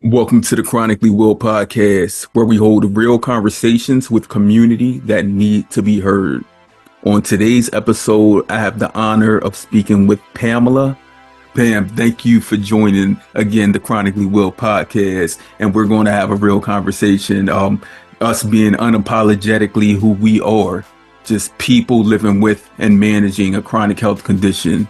Welcome to the Chronically Will podcast, where we hold real conversations with community that need to be heard. On today's episode, I have the honor of speaking with Pamela. Pam, thank you for joining again the Chronically Will podcast, and we're going to have a real conversation. Us being unapologetically who we are, just people living with and managing a chronic health condition.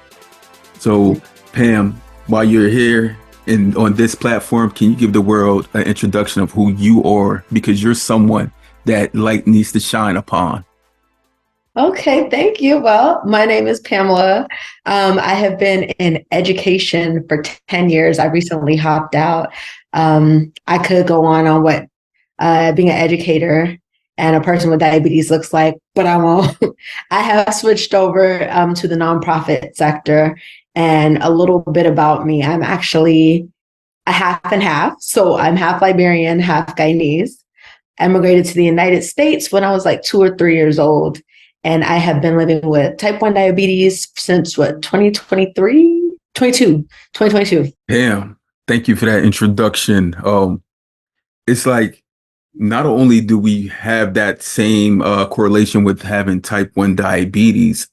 So, Pam, while you're here, and on this platform, can you give the world an introduction of who you are? Because you're someone that light needs to shine upon. Okay, thank you. Well, my name is Pamela. I have been in education for 10 years. I recently hopped out. I could go on what being an educator and a person with diabetes looks like, but I won't. I have switched over to the nonprofit sector. And a little bit about me, I'm actually a half and half. So I'm half Liberian, half Guyanese. Emigrated to the United States when I was like 2 or 3 years old. And I have been living with type 1 diabetes since 2022. Pam, thank you for that introduction. It's like, not only do we have that same correlation with having type 1 diabetes,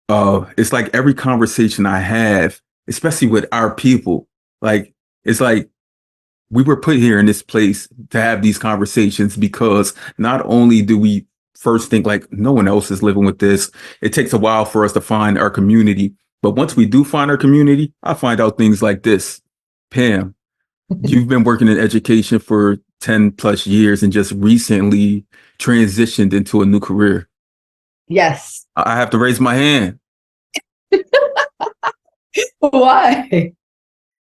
it's like every conversation I have, especially with our people, it's like we were put here in this place to have these conversations because not only do we first think like no one else is living with this, it takes a while for us to find our community. But once we do find our community, I find out things like this. Pam, you've been working in education for 10 plus years and just recently transitioned into a new career. Yes. I have to raise my hand. Why?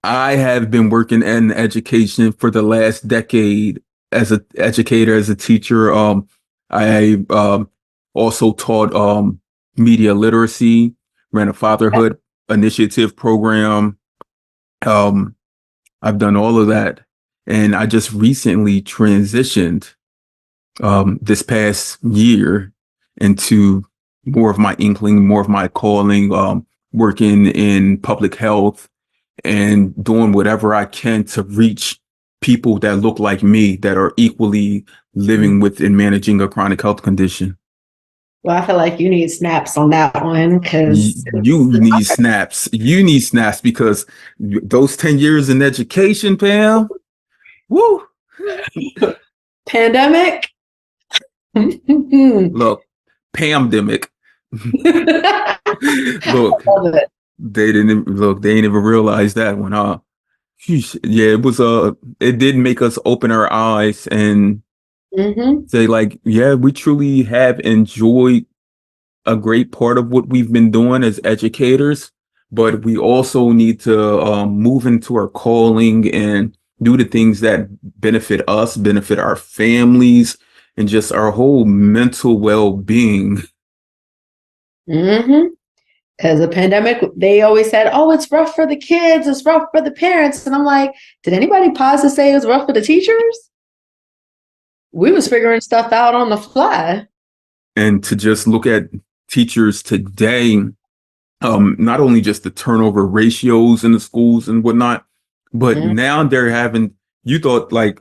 I have been working in education for the last decade as an educator, as a teacher. I also taught media literacy, ran a fatherhood initiative program. I've done all of that. And I just recently transitioned this past year into more of my inkling, more of my calling, working in public health and doing whatever I can to reach people that look like me that are equally living with and managing a chronic health condition. Well, I feel like you need snaps on that one because you need snaps. You need snaps because those 10 years in education, Pam, woo. Pandemic. Look, PAMDEMIC. Look, they ain't even realize that one, huh? Yeah, it did make us open our eyes and say like, yeah, we truly have enjoyed a great part of what we've been doing as educators, but we also need to move into our calling and do the things that benefit us, benefit our families, and just our whole mental well-being. Because the pandemic, they always said, oh, it's rough for the kids, it's rough for the parents. And I'm like, did anybody pause to say it was rough for the teachers? We was figuring stuff out on the fly. And to just look at teachers today, not only just the turnover ratios in the schools and whatnot, but now they're having, you thought like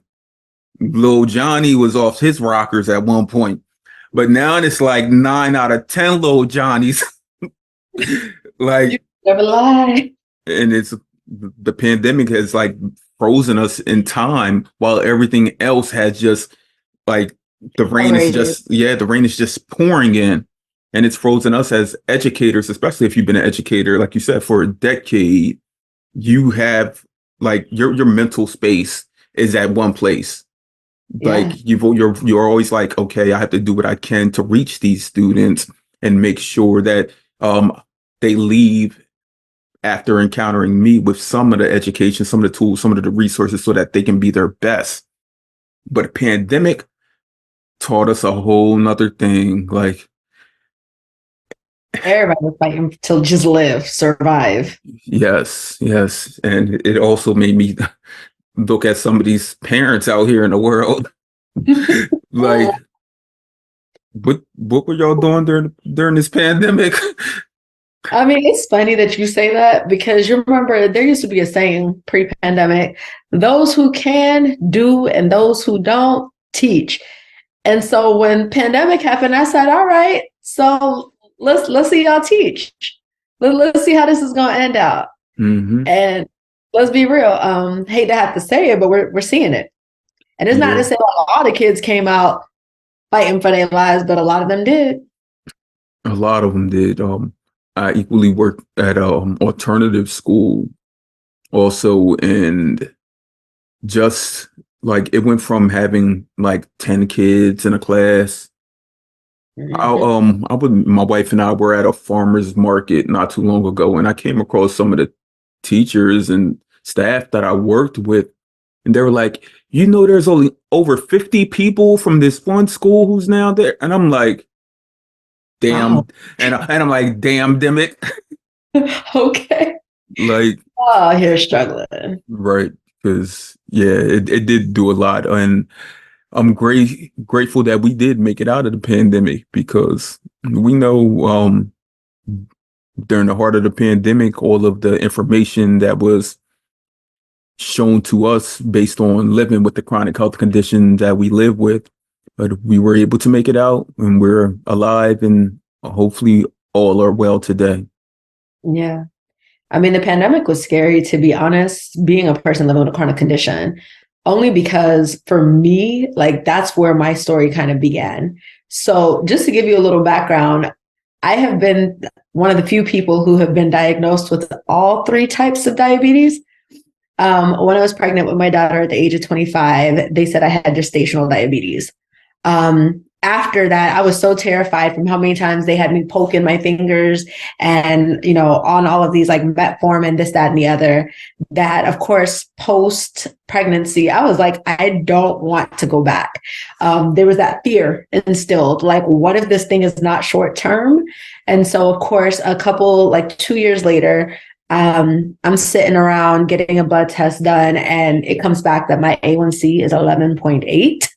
little Johnny was off his rockers at one point, but now it's like 9 out of 10 little Johnnies. Like, you never lie. And it's the pandemic has like frozen us in time while everything else has just like the rain is just pouring in, and it's frozen us as educators, especially if you've been an educator, like you said, for a decade. You have like your mental space is at one place. Like you're always like, okay, I have to do what I can to reach these students and make sure that they leave after encountering me with some of the education, some of the tools, some of the resources so that they can be their best. But a pandemic taught us a whole nother thing. Like everybody was fighting to just live, survive. Yes. And it also made me look at some of these parents out here in the world. Like, what were y'all doing during this pandemic? I mean, it's funny that you say that because you remember there used to be a saying pre-pandemic, those who can do and those who don't teach. And so when pandemic happened, I said, all right, so let's see y'all teach. Let's see how this is going to end out. Mm-hmm. And let's be real. Hate to have to say it, but we're seeing it. And it's not to say all the kids came out fighting for their lives, but a lot of them did. A lot of them did. I equally worked at alternative school also, and just like it went from having like 10 kids in a class. My wife and I were at a farmer's market not too long ago, and I came across some of the teachers and staff that I worked with, and they were like, there's only over 50 people from this one school who's now there. And I'm like, damn. Wow. And I'm like, damn, damn it. Okay. Like, oh, here struggling. Right. Because it did do a lot. And I'm grateful that we did make it out of the pandemic, because we know during the heart of the pandemic, all of the information that was shown to us based on living with the chronic health condition that we live with, but we were able to make it out, and we're alive, and hopefully all are well today. Yeah. I mean, the pandemic was scary, to be honest, being a person living with a chronic condition, only because for me, like that's where my story kind of began. So just to give you a little background, I have been one of the few people who have been diagnosed with all three types of diabetes. When I was pregnant with my daughter at the age of 25, they said I had gestational diabetes. After that, I was so terrified from how many times they had me poking my fingers and, on all of these like metformin and this, that, and the other, that of course, post pregnancy, I was like, I don't want to go back. There was that fear instilled, like, what if this thing is not short term? And so, of course, 2 years later, I'm sitting around getting a blood test done, and it comes back that my A1C is 11.8.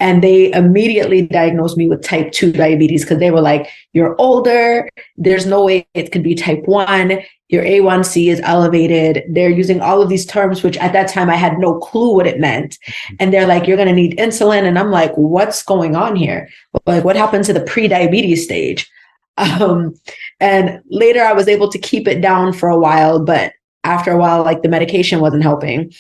And they immediately diagnosed me with type 2 diabetes because they were like, you're older. There's no way it could be type 1. Your A1C is elevated. They're using all of these terms, which at that time I had no clue what it meant. And they're like, you're going to need insulin. And I'm like, what's going on here? Like, what happened to the pre-diabetes stage? And later I was able to keep it down for a while, but after a while, like the medication wasn't helping.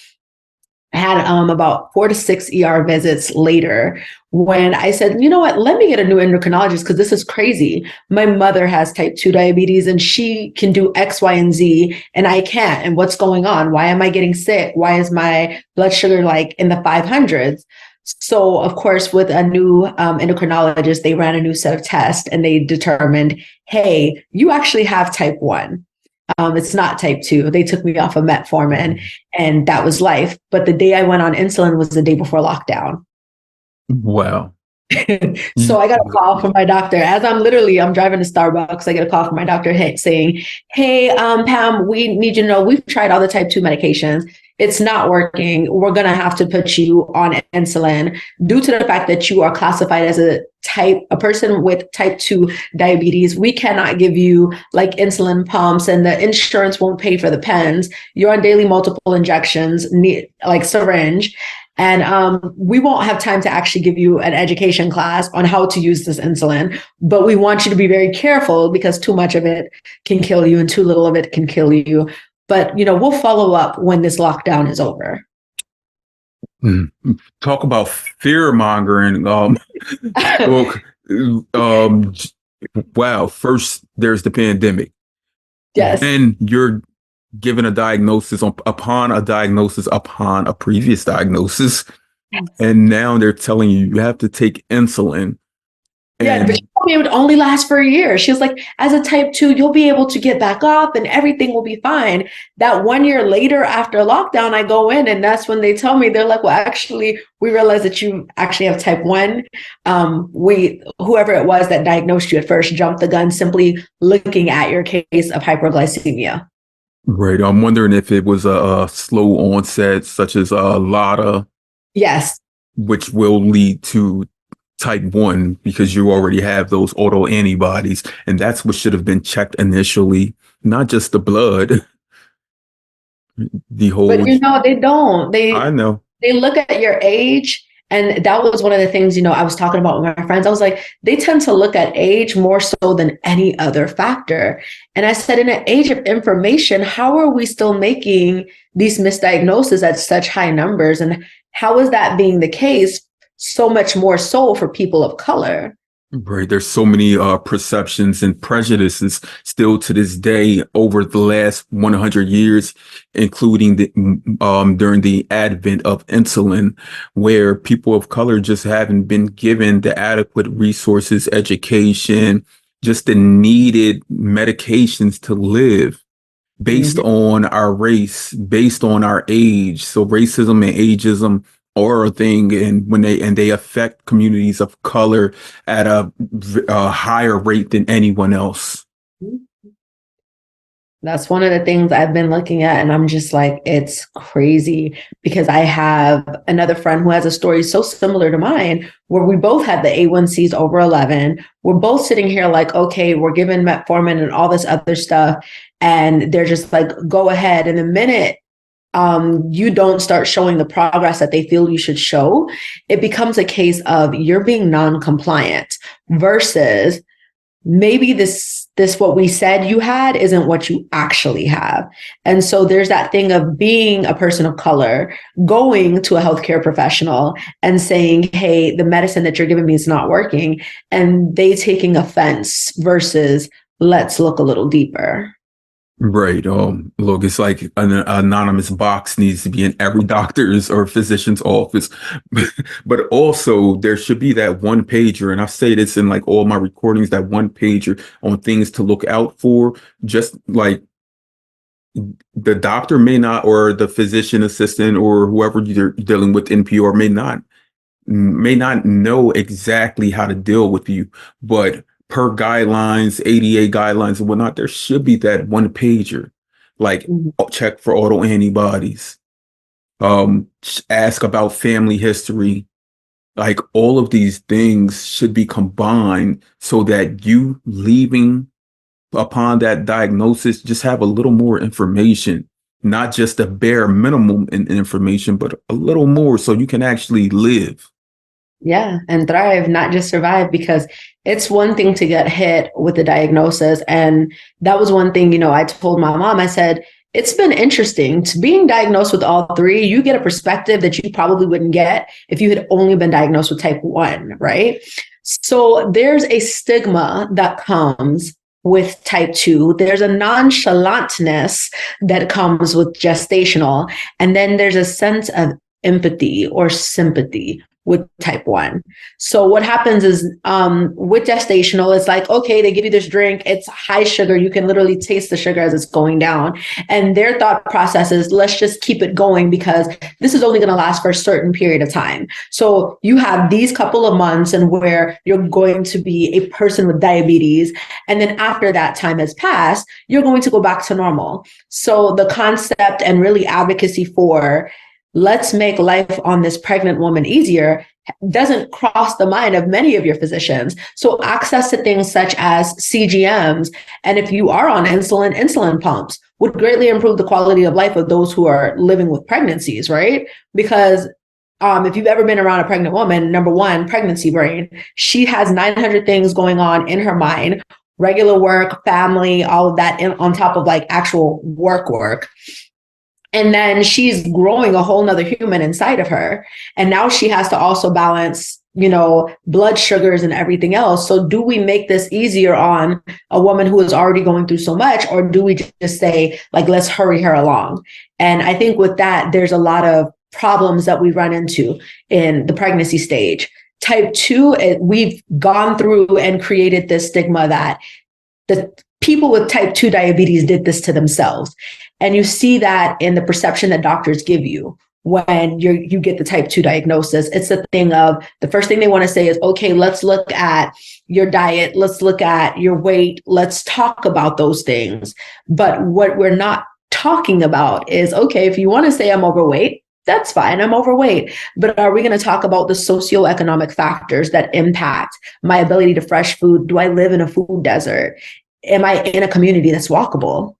I had about 4 to 6 ER visits later when I said, you know what, let me get a new endocrinologist because this is crazy. My mother has type 2 diabetes and she can do X, Y, and Z, and I can't. And what's going on? Why am I getting sick? Why is my blood sugar like in the 500s? So, of course, with a new endocrinologist, they ran a new set of tests and they determined, hey, you actually have type 1. It's not type 2. They took me off of metformin and that was life. But the day I went on insulin was the day before lockdown. Wow. So I got a call from my doctor as I'm driving to Starbucks. I get a call from my doctor saying, hey, Pam, we need you to know we've tried all the type 2 medications. It's not working. We're going to have to put you on insulin due to the fact that you are classified as a person with type 2 diabetes. We cannot give you like insulin pumps and the insurance won't pay for the pens. You're on daily multiple injections, like syringe. And we won't have time to actually give you an education class on how to use this insulin, but we want you to be very careful because too much of it can kill you and too little of it can kill you. But, we'll follow up when this lockdown is over. Talk about fear mongering. Wow. First, there's the pandemic. Yes. And you're given a diagnosis upon a previous diagnosis. Yes. And now they're telling you have to take insulin. Yeah, but she told me it would only last for a year. She was like, as a type 2, you'll be able to get back up and everything will be fine. That 1 year later after lockdown, I go in and that's when they tell me, they're like, well, actually, we realize that you actually have type 1. Whoever it was that diagnosed you at first jumped the gun simply looking at your case of hyperglycemia. Right. I'm wondering if it was a slow onset, such as LADA. Yes. Which will lead to type 1 because you already have those autoantibodies. And that's what should have been checked initially, not just the blood, the But whole. they don't. I know. They look at your age. And that was one of the things, I was talking about with my friends. I was like, they tend to look at age more so than any other factor. And I said, in an age of information, how are we still making these misdiagnoses at such high numbers? And how is that being the case so much more so for people of color? Right. There's so many perceptions and prejudices still to this day over the last 100 years, including during the advent of insulin, where people of color just haven't been given the adequate resources, education, just the needed medications to live based on our race, based on our age. So racism and ageism are a thing, and they affect communities of color at a higher rate than anyone else. That's one of the things I've been looking at, and I'm just like, it's crazy, because I have another friend who has a story so similar to mine, where we both had the A1Cs over 11. We're both sitting here like, okay, we're given metformin and all this other stuff, and they're just like, go ahead. And the minute you don't start showing the progress that they feel you should show, it becomes a case of you're being non-compliant versus maybe this what we said you had isn't what you actually have. And so there's that thing of being a person of color, going to a healthcare professional and saying, hey, the medicine that you're giving me is not working, and they taking offense versus let's look a little deeper. Right. Look, it's like an anonymous box needs to be in every doctor's or physician's office, but also there should be that one pager. And I say this in like all my recordings, that one pager on things to look out for. Just like the doctor may not, or the physician assistant or whoever you're dealing with, NPR may not know exactly how to deal with you, but per guidelines, ADA guidelines and whatnot, there should be that one pager, like check for autoantibodies, ask about family history. Like all of these things should be combined so that you leaving upon that diagnosis, just have a little more information, not just the bare minimum in information, but a little more so you can actually live. Yeah, and thrive, not just survive, because it's one thing to get hit with the diagnosis. And that was one thing, I told my mom, I said, it's been interesting to being diagnosed with all three. You get a perspective that you probably wouldn't get if you had only been diagnosed with type 1, right? So there's a stigma that comes with type 2. There's a nonchalantness that comes with gestational. And then there's a sense of empathy or sympathy with type 1. So what happens is with gestational, it's like, okay, they give you this drink, it's high sugar, you can literally taste the sugar as it's going down. And their thought process is, let's just keep it going because this is only going to last for a certain period of time. So you have these couple of months and where you're going to be a person with diabetes. And then after that time has passed, you're going to go back to normal. So the concept and really advocacy for let's make life on this pregnant woman easier doesn't cross the mind of many of your physicians. So access to things such as CGMs, and if you are on insulin pumps would greatly improve the quality of life of those who are living with pregnancies, right? Because if you've ever been around a pregnant woman, number one, pregnancy brain, she has 900 things going on in her mind, regular work, family, all of that on top of like actual work. And then she's growing a whole nother human inside of her. And now she has to also balance, blood sugars and everything else. So do we make this easier on a woman who is already going through so much? Or do we just say, like, let's hurry her along? And I think with that, there's a lot of problems that we run into in the pregnancy stage. Type 2, we've gone through and created this stigma that the people with type 2 diabetes did this to themselves. And you see that in the perception that doctors give you when you get the type 2 diagnosis. It's a thing of the first thing they want to say is, okay, let's look at your diet. Let's look at your weight. Let's talk about those things. But what we're not talking about is, okay, if you want to say I'm overweight, That's fine. I'm overweight. But are we going to talk about the socioeconomic factors that impact my ability to fresh food? Do I live in a food desert? Am I in a community that's walkable?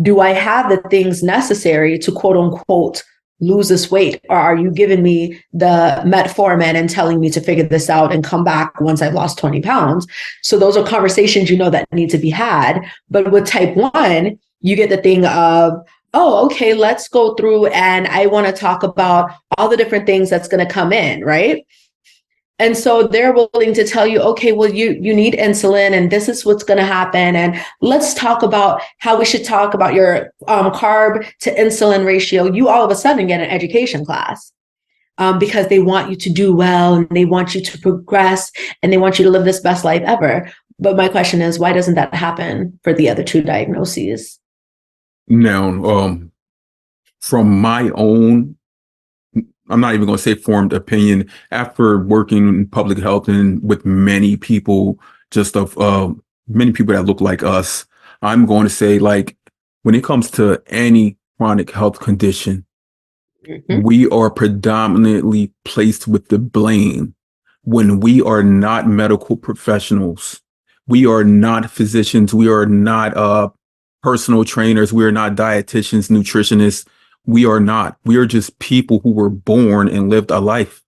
Do I have the things necessary to quote unquote lose this weight? Or are you giving me the metformin and telling me to figure this out and come back once I've lost 20 pounds? So those are conversations, that need to be had. But with type 1, you get the thing of, oh, okay, let's go through and I want to talk about all the different things that's going to come in, right? And so they're willing to tell you, okay, well, you need insulin and this is what's going to happen. And let's talk about how we should talk about your carb to insulin ratio. You all of a sudden get an education class because they want you to do well and they want you to progress and they want you to live this best life ever. But my question is, why doesn't that happen for the other two diagnoses? Now, from my own, I'm not even going to say formed opinion, after working in public health and with many people, many people that look like us, I'm going to say, like, when it comes to any chronic health condition, we are predominantly placed with the blame when we are not medical professionals. We are not physicians. We are not personal trainers. We are not dietitians, nutritionists. We are not. We are just people who were born and lived a life,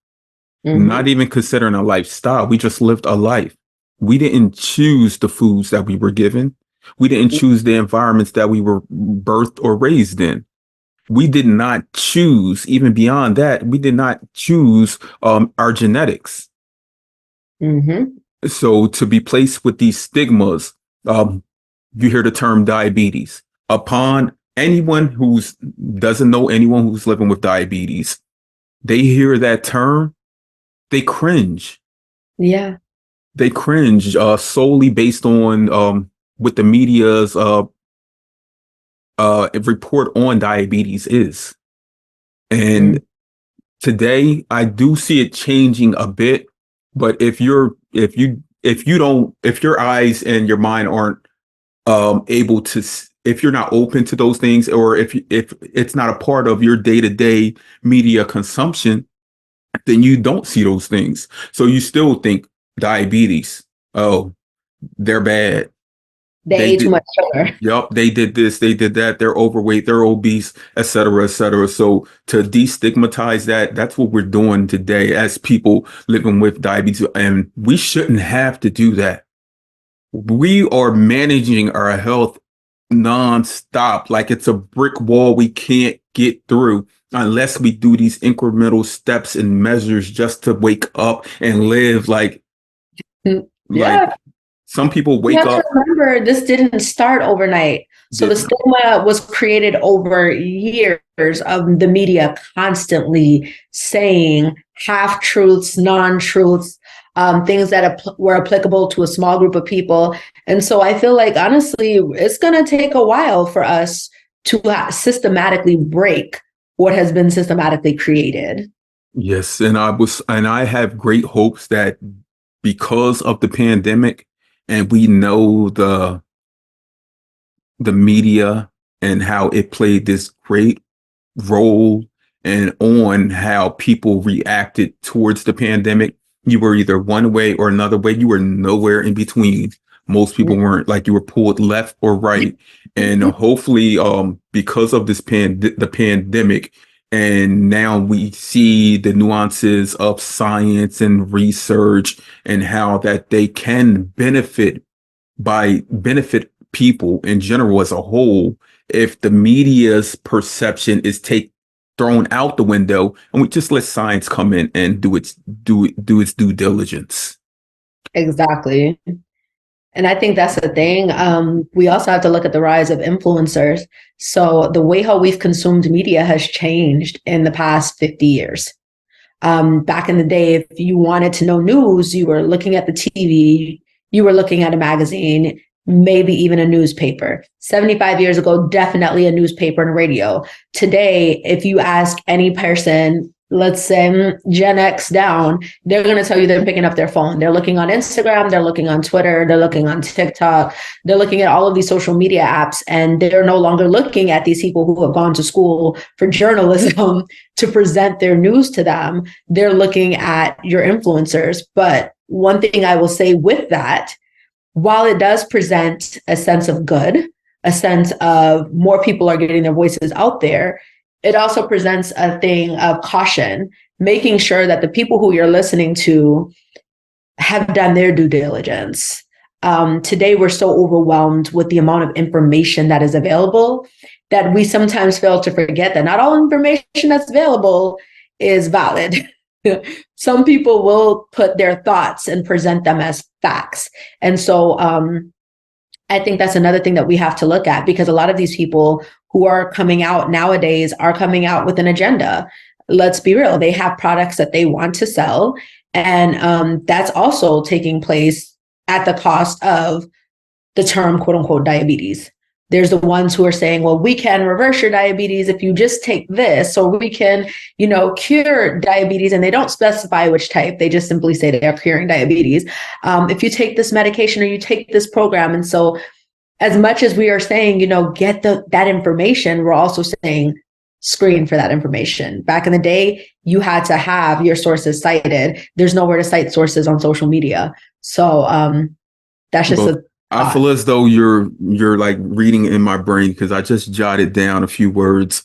not even considering a lifestyle. We just lived a life. We didn't choose the foods that we were given. We didn't choose the environments that we were birthed or raised in. We did not choose, even beyond that, we did not choose our genetics. So to be placed with these stigmas, you hear the term diabetes. Upon anyone who doesn't know anyone who's living with diabetes, they hear that term, they cringe. Yeah. They cringe solely based on what the media's report on diabetes is. And today I do see it changing a bit, but if your eyes and your mind aren't able to, if you're not open to those things, or if it's not a part of your day-to-day media consumption, then you don't see those things. So you still think diabetes, oh, they're bad. They ate too much sugar. Yep, they did this, they did that, they're overweight, they're obese, et cetera, et cetera. So to destigmatize that, that's what we're doing today as people living with diabetes. And we shouldn't have to do that. We are managing our health nonstop, like it's a brick wall we can't get through unless we do these incremental steps and measures just to wake up and live like some people wake up. Remember, this didn't start overnight. So the stigma was created over years of the media constantly saying half-truths, non-truths, things that were applicable to a small group of people. And so I feel like, honestly, it's going to take a while for us to systematically break what has been systematically created. Yes. And I have great hopes that because of the pandemic, and we know the media and how it played this great role and on how people reacted towards the pandemic. You were either one way or another way. You were nowhere in between. Most people weren't, like you were pulled left or right. And hopefully, because of the pandemic, and now we see the nuances of science and research and how that they can benefit people in general as a whole if the media's perception is thrown out the window and we just let science come in and do its due diligence. Exactly. And I think that's the thing. We also have to look at the rise of influencers. So the way how we've consumed media has changed in the past 50 years. Back in the day, if you wanted to know news, you were looking at the TV, you were looking at a magazine, maybe even a newspaper. 75 years ago, definitely a newspaper and radio. Today, if you ask any person, let's say Gen X down, they're going to tell you they're picking up their phone. They're looking on Instagram, they're looking on Twitter, they're looking on TikTok, they're looking at all of these social media apps, and they're no longer looking at these people who have gone to school for journalism to present their news to them. They're looking at your influencers. But one thing I will say with that, while it does present a sense of good, a sense of more people are getting their voices out there, it also presents a thing of caution, making sure that the people who you're listening to have done their due diligence. Today, we're so overwhelmed with the amount of information that is available that we sometimes fail to forget that not all information that's available is valid. Some people will put their thoughts and present them as facts. And so I think that's another thing that we have to look at, because a lot of these people who are coming out nowadays are coming out with an agenda. Let's be real. They have products that they want to sell. And that's also taking place at the cost of the term, quote unquote, diabetes. There's the ones who are saying, well, we can reverse your diabetes if you just take this, or we can, cure diabetes. And they don't specify which type. They just simply say they're curing diabetes. If you take this medication or you take this program. And so as much as we are saying, get that information, we're also saying screen for that information. Back in the day, you had to have your sources cited. There's nowhere to cite sources on social media. So that's just I feel as though you're like reading in my brain, because I just jotted down a few words.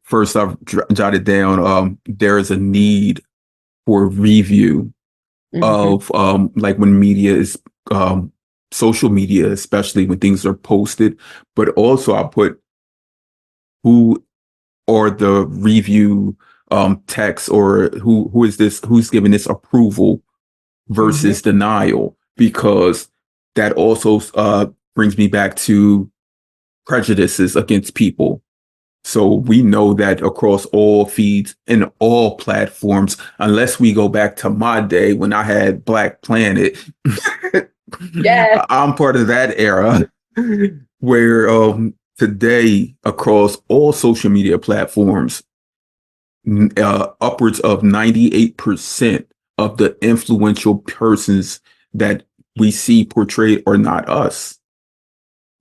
First, I've jotted down there is a need for review of like when media is social media, especially when things are posted. But also I put who are the review text, or who is this, who's giving this approval versus denial, because that also brings me back to prejudices against people. So we know that across all feeds and all platforms, unless we go back to my day when I had Black Planet, yeah, I'm part of that era where today across all social media platforms, upwards of 98% of the influential persons that we see portrayed are not us.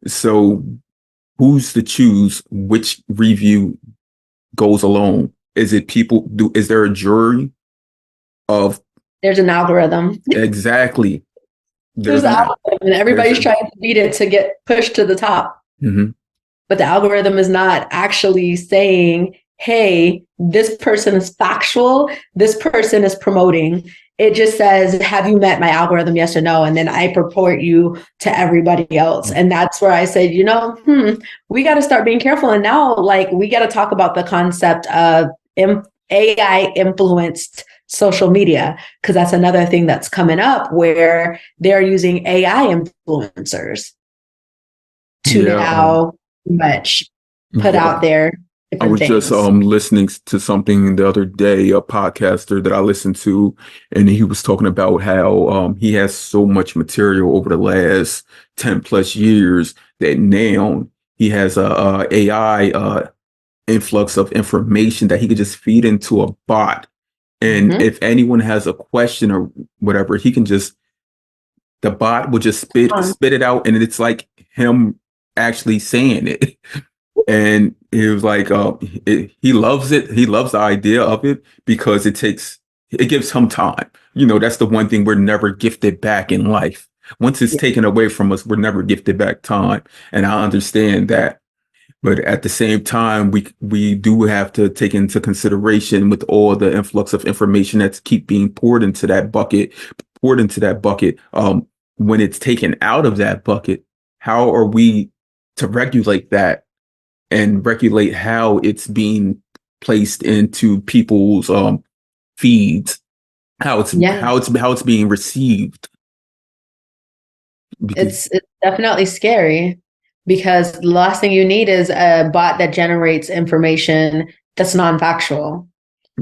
So who's to choose which review goes along? Is it people is there a jury of? There's an algorithm. Exactly. There's an algorithm, and everybody's trying to beat it to get pushed to the top. But the algorithm is not actually saying, hey, this person is factual, this person is promoting. It just says, have you met my algorithm? Yes or no? And then I purport you to everybody else. And that's where I said, we got to start being careful. And now, we got to talk about the concept of AI influenced social media, because that's another thing that's coming up, where they're using AI influencers to now much put out there. I was just listening to something the other day, a podcaster that I listened to, and he was talking about how he has so much material over the last 10 plus years that now he has a AI influx of information that he could just feed into a bot. And if anyone has a question or whatever, he can just, the bot will just spit it out, and it's like him actually saying it. And he was like, he loves it. He loves the idea of it because it gives him time. That's the one thing we're never gifted back in life. Once it's taken away from us, we're never gifted back time. And I understand that. But at the same time, we do have to take into consideration, with all the influx of information that's keep being poured into that bucket, when it's taken out of that bucket, how are we to regulate that and regulate how it's being placed into people's feeds, how it's being received? It's definitely scary, because the last thing you need is a bot that generates information that's non-factual.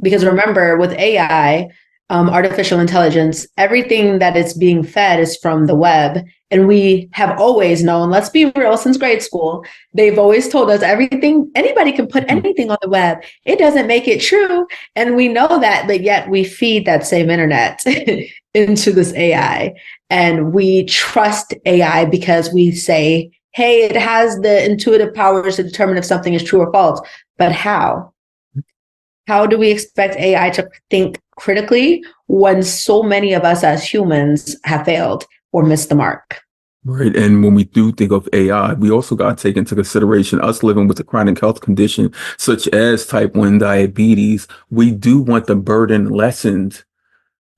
Because remember, with AI, artificial intelligence, everything that it's being fed is from the web, And we have always known, let's be real, since grade school, they've always told us everything, anybody can put anything on the web. It doesn't make it true. And we know that, but yet we feed that same internet into this AI. And we trust AI because we say, hey, it has the intuitive powers to determine if something is true or false. But how? How do we expect AI to think critically when so many of us as humans have failed or missed the mark? Right. And when we do think of AI, we also got to take into consideration us living with a chronic health condition such as type 1 diabetes. We do want the burden lessened.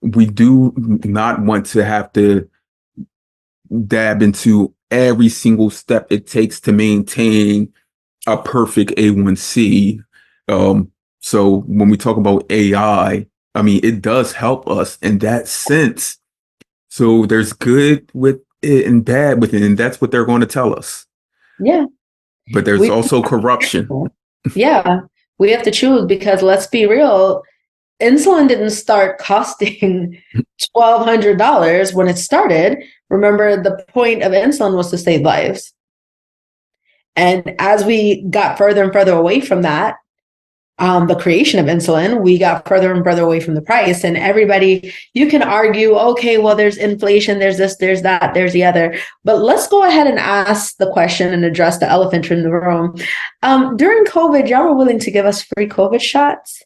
We do not want to have to dab into every single step it takes to maintain a perfect A1C. So when we talk about AI, I mean, it does help us in that sense. So there's good with it and bad with it, and that's what they're going to tell us. Yeah. But there's also corruption. Yeah. We have to choose because let's be real, insulin didn't start costing $1,200 when it started. Remember, the point of insulin was to save lives. And as we got further and further away from that, the creation of insulin, we got further and further away from the price. And everybody, you can argue, okay, well, there's inflation, there's this, there's that, there's the other. But let's go ahead and ask the question and address the elephant in the room. During COVID, y'all were willing to give us free COVID shots.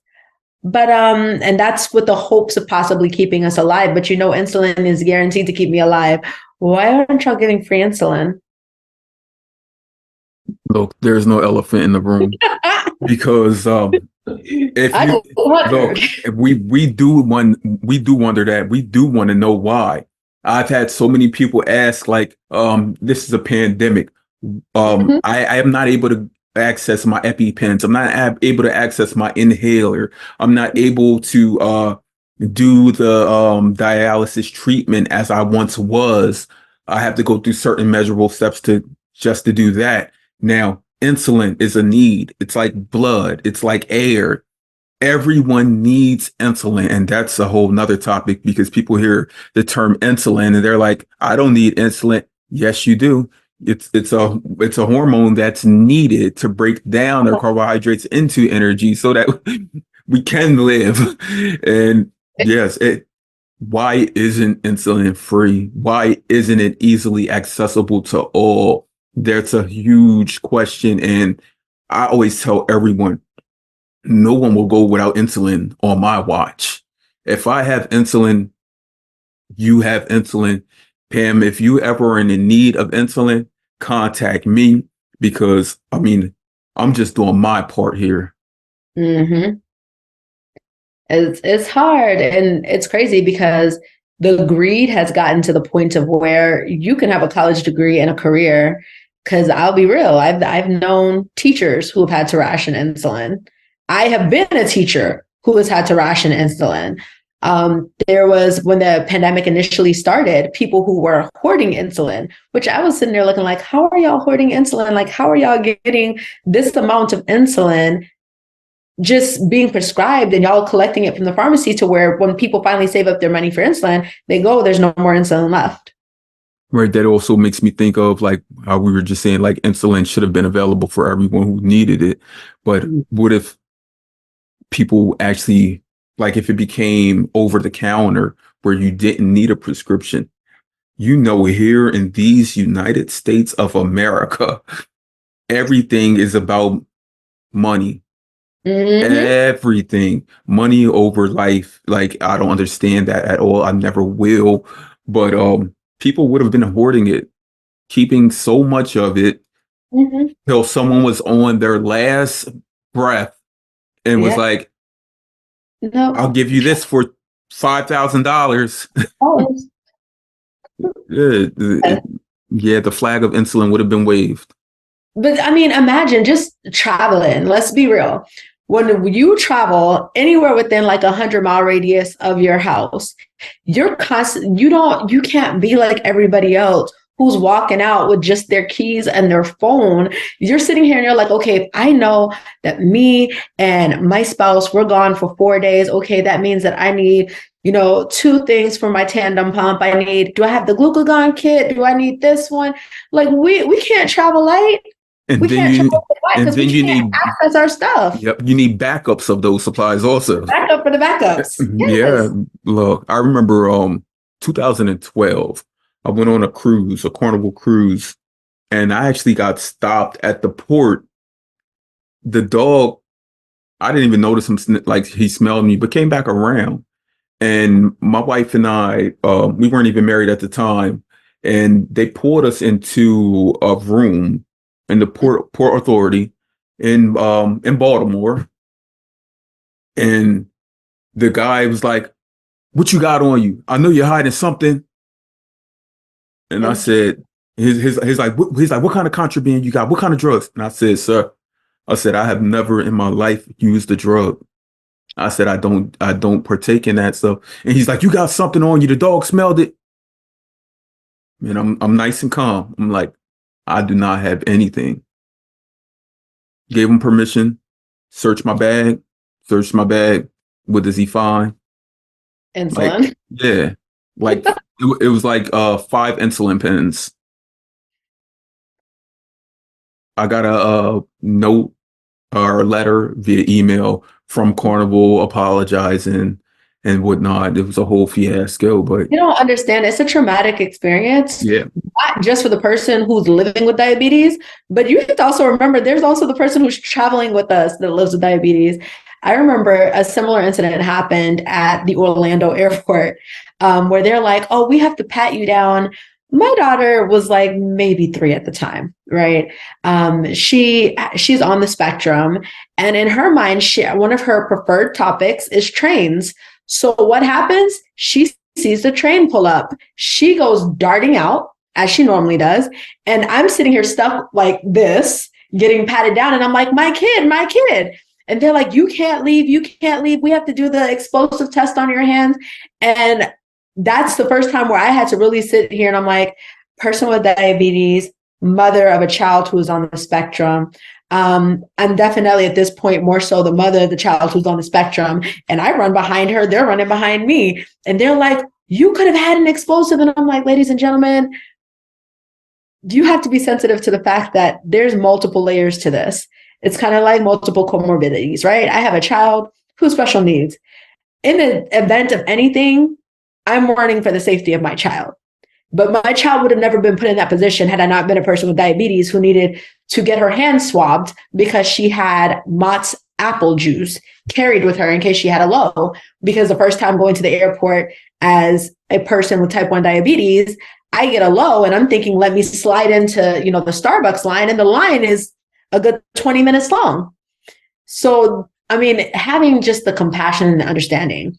But and that's with the hopes of possibly keeping us alive. But you know, insulin is guaranteed to keep me alive. Why aren't y'all giving free insulin? Look, there's no elephant in the room because if you look, if we do wonder that. We do want to know why. I've had so many people ask, like, this is a pandemic. I am not able to access my EpiPens. I'm not able to access my inhaler. I'm not able to do the dialysis treatment as I once was. I have to go through certain measurable steps to do that. Now, insulin is a need. It's like blood. It's like air. Everyone needs insulin. And that's a whole nother topic because people hear the term insulin and they're like, I don't need insulin. Yes, you do. It's a hormone that's needed to break down our carbohydrates into energy so that we can live. And yes, why isn't insulin free? Why isn't it easily accessible to all? That's a huge question. And I always tell everyone, no one will go without insulin on my watch. If I have insulin, you have insulin. Pam, if you ever are in need of insulin, contact me because, I mean, I'm just doing my part here. Mm-hmm. It's hard and it's crazy because the greed has gotten to the point of where you can have a college degree and a career. Because I'll be real, I've known teachers who have had to ration insulin. I have been a teacher who has had to ration insulin. There was, when the pandemic initially started, people who were hoarding insulin, which I was sitting there looking like, how are y'all hoarding insulin? Like, how are y'all getting this amount of insulin just being prescribed and y'all collecting it from the pharmacy to where when people finally save up their money for insulin, they go, there's no more insulin left. Right. That also makes me think of like how we were just saying, like insulin should have been available for everyone who needed it. But what if people actually, like if it became over the counter where you didn't need a prescription? You know, here in these United States of America, everything is about money. Mm-hmm. Everything. Money over life. Like, I don't understand that at all. I never will. But people would have been hoarding it, keeping so much of it till someone was on their last breath and was like, no, I'll give you this for $5,000. Yeah, the flag of insulin would have been waved. But I mean, imagine just traveling. Let's be real. When you travel anywhere within like 100-mile radius of your house, you're constant. You can't be like everybody else who's walking out with just their keys and their phone. You're sitting here and you're like, okay, if I know that me and my spouse, we're gone for 4 days, okay, that means that I need, 2 things for my tandem pump. Do I have the glucagon kit? Do I need this one? Like we can't travel light. And We then can't you travel light and because then we you can't need access our stuff. yep, you need backups of those supplies also. Backup for the backups. Yeah, Yes. look, I remember 2012. I went on a Carnival cruise, and I actually got stopped at the port. The dog, I didn't even notice him, like he smelled me, but came back around. And my wife and I, we weren't even married at the time, and they pulled us into a room in the Port Authority in Baltimore. And the guy was like, "What you got on you? I know you're hiding something." And I said, he's like, "What kind of contraband you got? What kind of drugs?" And I said, "Sir," I said, "I have never in my life used a drug." I said, I don't partake in that stuff." And he's like, "You got something on you. The dog smelled it." And I'm nice and calm. I'm like, "I do not have anything." Gave him permission, searched my bag, searched my bag. What does he find? Like, Insulin. yeah, like it was like 5 insulin pens. I got a note or a letter via email from Carnival apologizing and whatnot. It was a whole fiasco, but You don't understand. It's a traumatic experience, yeah, not just for the person who's living with diabetes, but you have to also remember there's also the person who's traveling with us that lives with diabetes. I remember a similar incident happened at the Orlando airport, where they're like, "Oh, we have to pat you down." My daughter was like maybe 3 at the time, right? She's on the spectrum, and in her mind, one of her preferred topics is trains. So what happens? She sees the train pull up. She goes darting out as she normally does. And I'm sitting here stuck like this, getting patted down. And I'm like, my kid, my kid. And they're like, you can't leave. You can't leave. We have to do the explosive test on your hands. And that's the first time where I had to really sit here and I'm like, person with diabetes, mother of a child who is on the spectrum. I'm definitely at this point more so the mother of the child who's on the spectrum, and I run behind her. They're running behind me, and they're like, "You could have had an explosive," and I'm like, "Ladies and gentlemen, you have to be sensitive to the fact that there's multiple layers to this. It's kind of like multiple comorbidities, right? I have a child who's special needs. In the event of anything, I'm running for the safety of my child. But my child would have never been put in that position had I not been a person with diabetes who needed to get her hands swabbed because she had Mott's apple juice carried with her in case she had a low. Because the first time going to the airport as a person with type 1 diabetes, I get a low and I'm thinking, let me slide into, the Starbucks line, and the line is a good 20 minutes long. So, I mean, having just the compassion and the understanding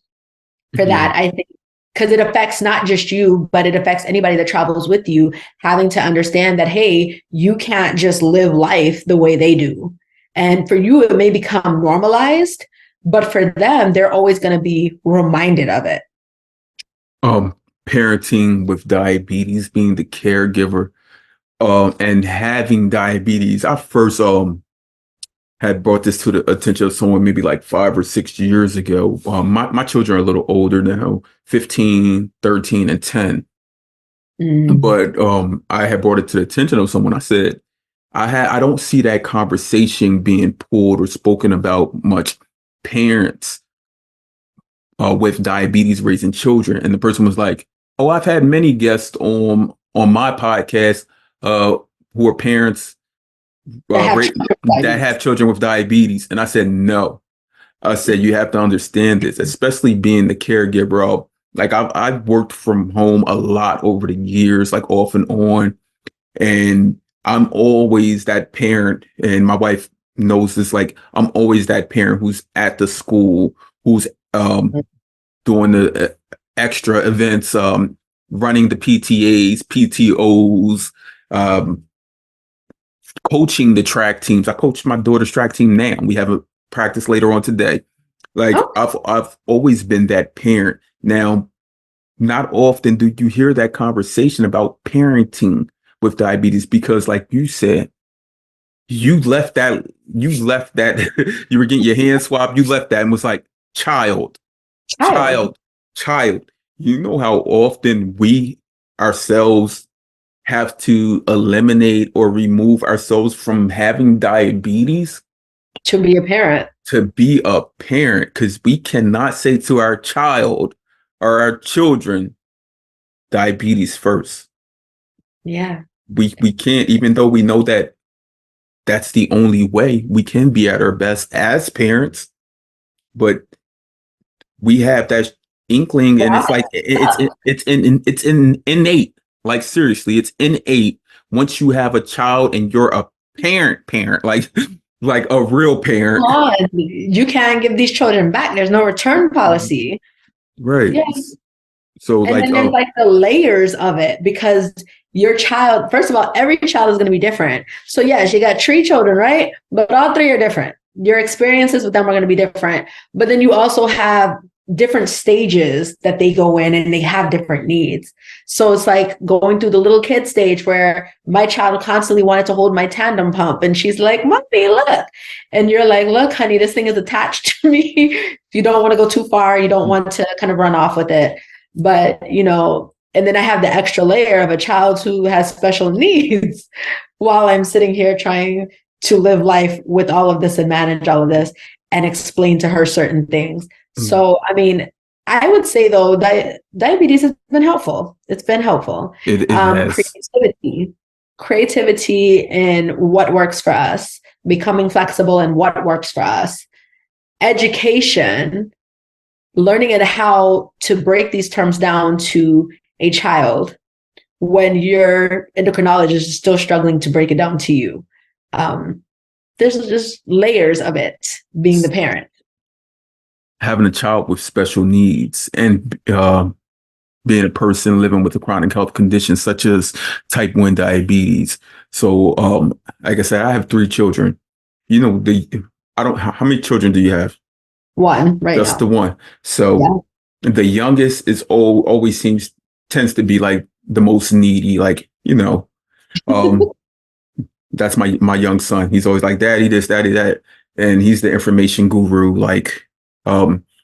for that, I think, because it affects not just you, but it affects anybody that travels with you, having to understand that, hey, you can't just live life the way they do. And for you, it may become normalized, but for them, they're always going to be reminded of it. Parenting with diabetes, being the caregiver, and having diabetes. I first had brought this to the attention of someone maybe like 5 or 6 years ago. My children are a little older now, 15, 13, and 10. But I had brought it to the attention of someone. I said, I don't see that conversation being pulled or spoken about much. Parents with diabetes raising children. And the person was like, "Oh, I've had many guests on my podcast who are parents that have children with diabetes." And I said, "No." I said, "You have to understand this, especially being the caregiver." Like I've worked from home a lot over the years, like off and on, and I'm always that parent. And my wife knows this. Like I'm always that parent who's at the school, who's doing the extra events, running the PTAs, PTOs, coaching the track teams. I coach my daughter's track team now. We have a practice later on today. Like I've always been that parent. Now, not often do you hear that conversation about parenting with diabetes, because like you said, you left that you were getting your hand swabbed, you left that and was like, child, Child. child, child. You know how often we ourselves have to eliminate or remove ourselves from having diabetes To be a parent. to be a parent, because we cannot say to our child or our children, diabetes first. Yeah. We can't, even though we know that that's the only way we can be at our best as parents, but we have that inkling, and it's like it's innate. Like seriously, it's innate once you have a child and you're a parent, like a real Come parent. on. You can't give these children back. There's no return policy. Right. Yes. So And like then there's like the layers of it, because your child, first of all, every child is going to be different. So yes, you got 3 children, right? But all 3 are different. Your experiences with them are going to be different. But then you also have different stages that they go in, and they have different needs. So it's like going through the little kid stage where my child constantly wanted to hold my tandem pump, and she's like, "Mommy, look." And you're like, "Look, honey, this thing is attached to me. You don't want to go too far. You don't want to kind of run off with it." But, and then I have the extra layer of a child who has special needs while I'm sitting here trying to live life with all of this and manage all of this and explain to her certain things. So, I mean, I would say though, diabetes has been helpful. It's been helpful. it has. Creativity in what works for us, becoming flexible in what works for us, education, learning at how to break these terms down to a child when your endocrinologist is still struggling to break it down to you. There's just layers of it being the parent. Having a child with special needs, and being a person living with a chronic health condition such as type 1 diabetes. So, like I said, I have 3 children. I don't, how many children do you have? One right Just now. the one. So the youngest is always tends to be like the most needy, um, that's my young son. He's always like, "Daddy this, daddy that." And he's the information guru.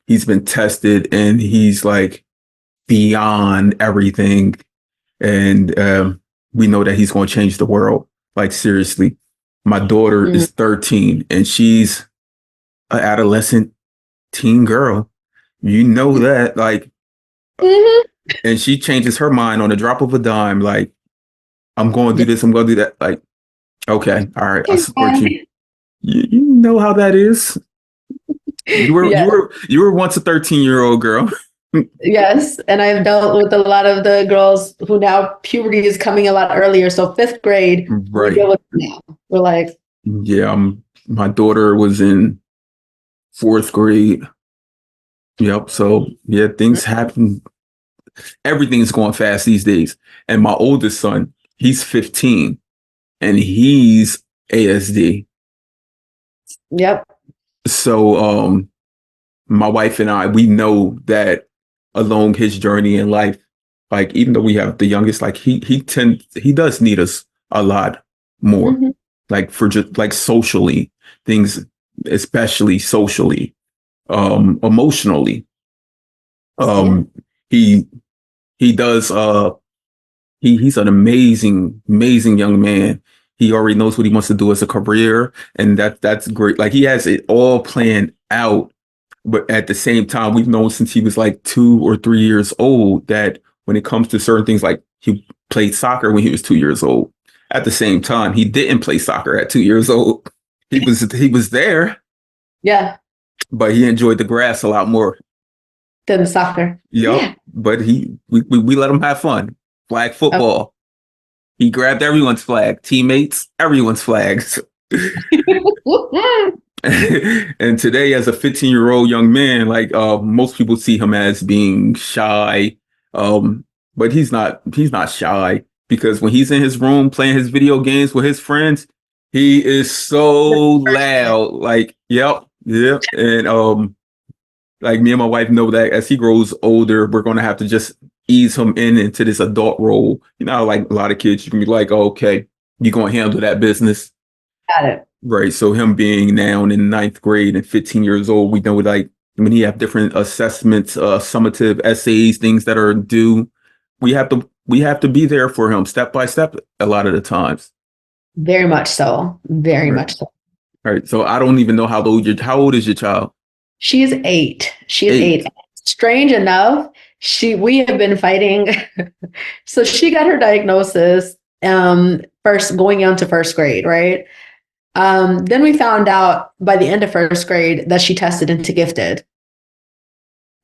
He's been tested and he's like beyond everything. And we know that he's going to change the world. Like seriously, my daughter is 13 and she's an adolescent teen girl. You know that, and she changes her mind on the drop of a dime. Like, I'm going to do this, I'm going to do that. Like, okay, all right, I support you. You know how that is. You were once a 13-year-old girl. Yes, and I've dealt with a lot of the girls who now puberty is coming a lot earlier. So 5th grade, we Right. deal with now. We're like, yeah, my daughter was in 4th grade. Yep. So yeah, things happen. Everything's going fast these days. And my oldest son, he's 15 and he's ASD. yep. So my wife and I, we know that along his journey in life, like even though we have the youngest, like he does need us a lot more. Like for just like socially, things, especially socially, emotionally. He does he's an amazing young man. He already knows what he wants to do as a career, and that's great. Like he has it all planned out. But at the same time, we've known since he was like 2 or 3 years old that when it comes to certain things, like he played soccer when he was 2 years old. At the same time, he didn't play soccer at 2 years old. He was there. Yeah. But he enjoyed the grass a lot more Than soccer. Yep. Yeah. But we let him have fun. Flag football. Okay. He grabbed everyone's flag, teammates, everyone's flags. And today, as a 15-year-old young man, like most people see him as being shy. But he's not shy, because when he's in his room playing his video games with his friends, he is so loud. Like, yep. And like me and my wife know that as he grows older, we're going to have to just ease him into this adult role. You know, like a lot of kids, you can be like, oh, okay, you're going to handle that business. Got it. Right. So him being now in ninth grade and 15 years old, we know like when you have different assessments, summative essays, things that are due, we have to be there for him step by step a lot of the times. Very much so. Very Right. much so. All right. So I don't even know how old is your child? She is 8. She is 8. 8. Strange enough, we have been fighting. So she got her diagnosis first going into first grade, right? Then we found out by the end of first grade that she tested into gifted.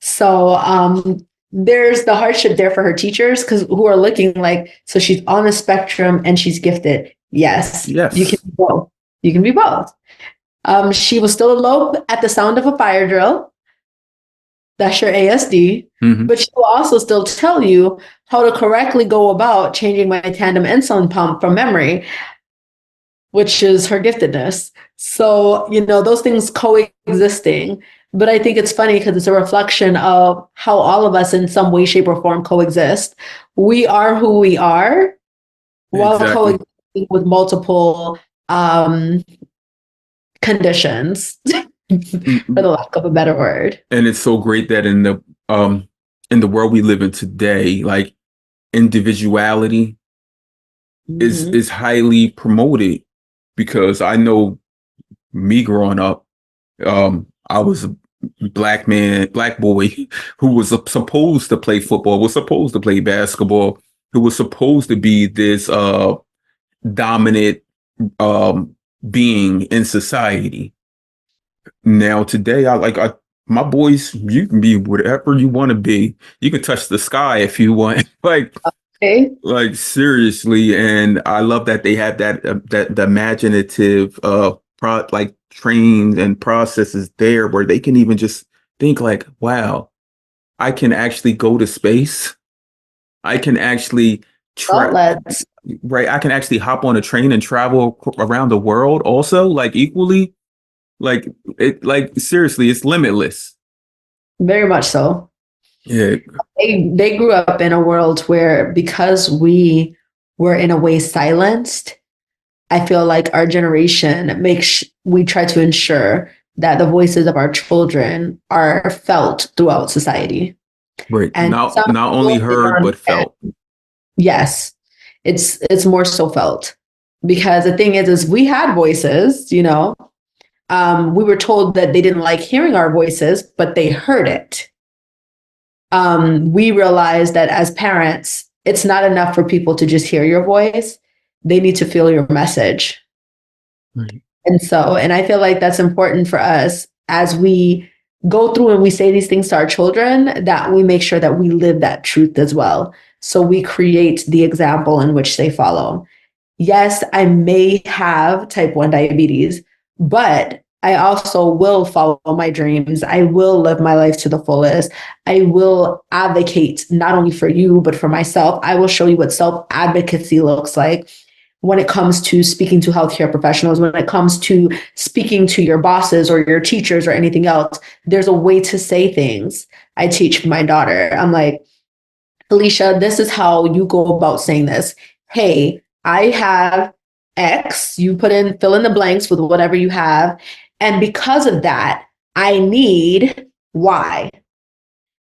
So there's the hardship there for her teachers because who are looking like, so she's on the spectrum and she's gifted. Yes, Yes. you can be both. You can be both. She will still elope at the sound of a fire drill. That's your ASD. Mm-hmm. But she will also still tell you how to correctly go about changing my tandem insulin pump from memory, which is her giftedness. So, those things coexisting. But I think it's funny because it's a reflection of how all of us in some way, shape, or form coexist. We are who we are while coexisting with multiple conditions, for the lack of a better word. And it's so great that in the world we live in today, like individuality is highly promoted, because I know me growing up, I was a black boy who was supposed to play football, was supposed to play basketball, who was supposed to be this dominant being in society. Now today, my boys, you can be whatever you want to be. You can touch the sky if you want. Okay. Like seriously. And I love that they have that the imaginative trains and processes there where they can even just think like, wow, I can actually go to space. I can actually right. I can actually hop on a train and travel around the world also, like equally. Seriously, it's limitless. Very much so. Yeah. They grew up in a world where, because we were in a way silenced, I feel like our generation we try to ensure that the voices of our children are felt throughout society. Right. And not only heard, but felt. Yes. It's more so felt, because the thing is we had voices, we were told that they didn't like hearing our voices, but they heard it. We realized that as parents, it's not enough for people to just hear your voice. They need to feel your message. Right. And I feel like that's important for us as we go through and we say these things to our children, that we make sure that we live that truth as well. So we create the example in which they follow. Yes, I may have type 1 diabetes, but I also will follow my dreams. I will live my life to the fullest. I will advocate not only for you, but for myself. I will show you what self-advocacy looks like when it comes to speaking to healthcare professionals, when it comes to speaking to your bosses or your teachers or anything else. There's a way to say things. I teach my daughter. I'm like, Alicia, this is how you go about saying this. Hey, I have X, you fill in the blanks with whatever you have. And because of that, I need Y.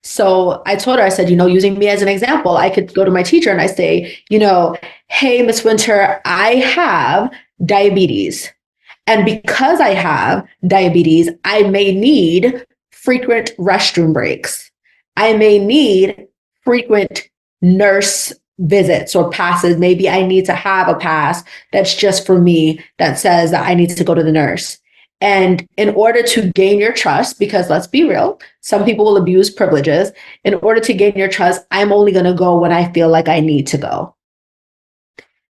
So I told her, I said, using me as an example, I could go to my teacher and I say, hey, Miss Winter, I have diabetes. And because I have diabetes, I may need frequent restroom breaks. I may need frequent nurse visits or passes. Maybe I need to have a pass that's just for me that says that I need to go to the nurse. And in order to gain your trust, because let's be real, some people will abuse privileges. In order to gain your trust, I'm only going to go when I feel like I need to go.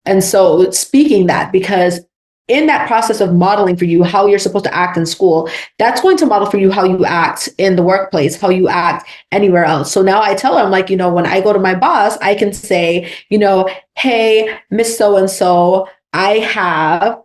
And so speaking that, because in that process of modeling for you how you're supposed to act in school, that's going to model for you how you act in the workplace, how you act anywhere else. So now I tell her, I'm like, when I go to my boss, I can say, hey, Miss So-and-so, I have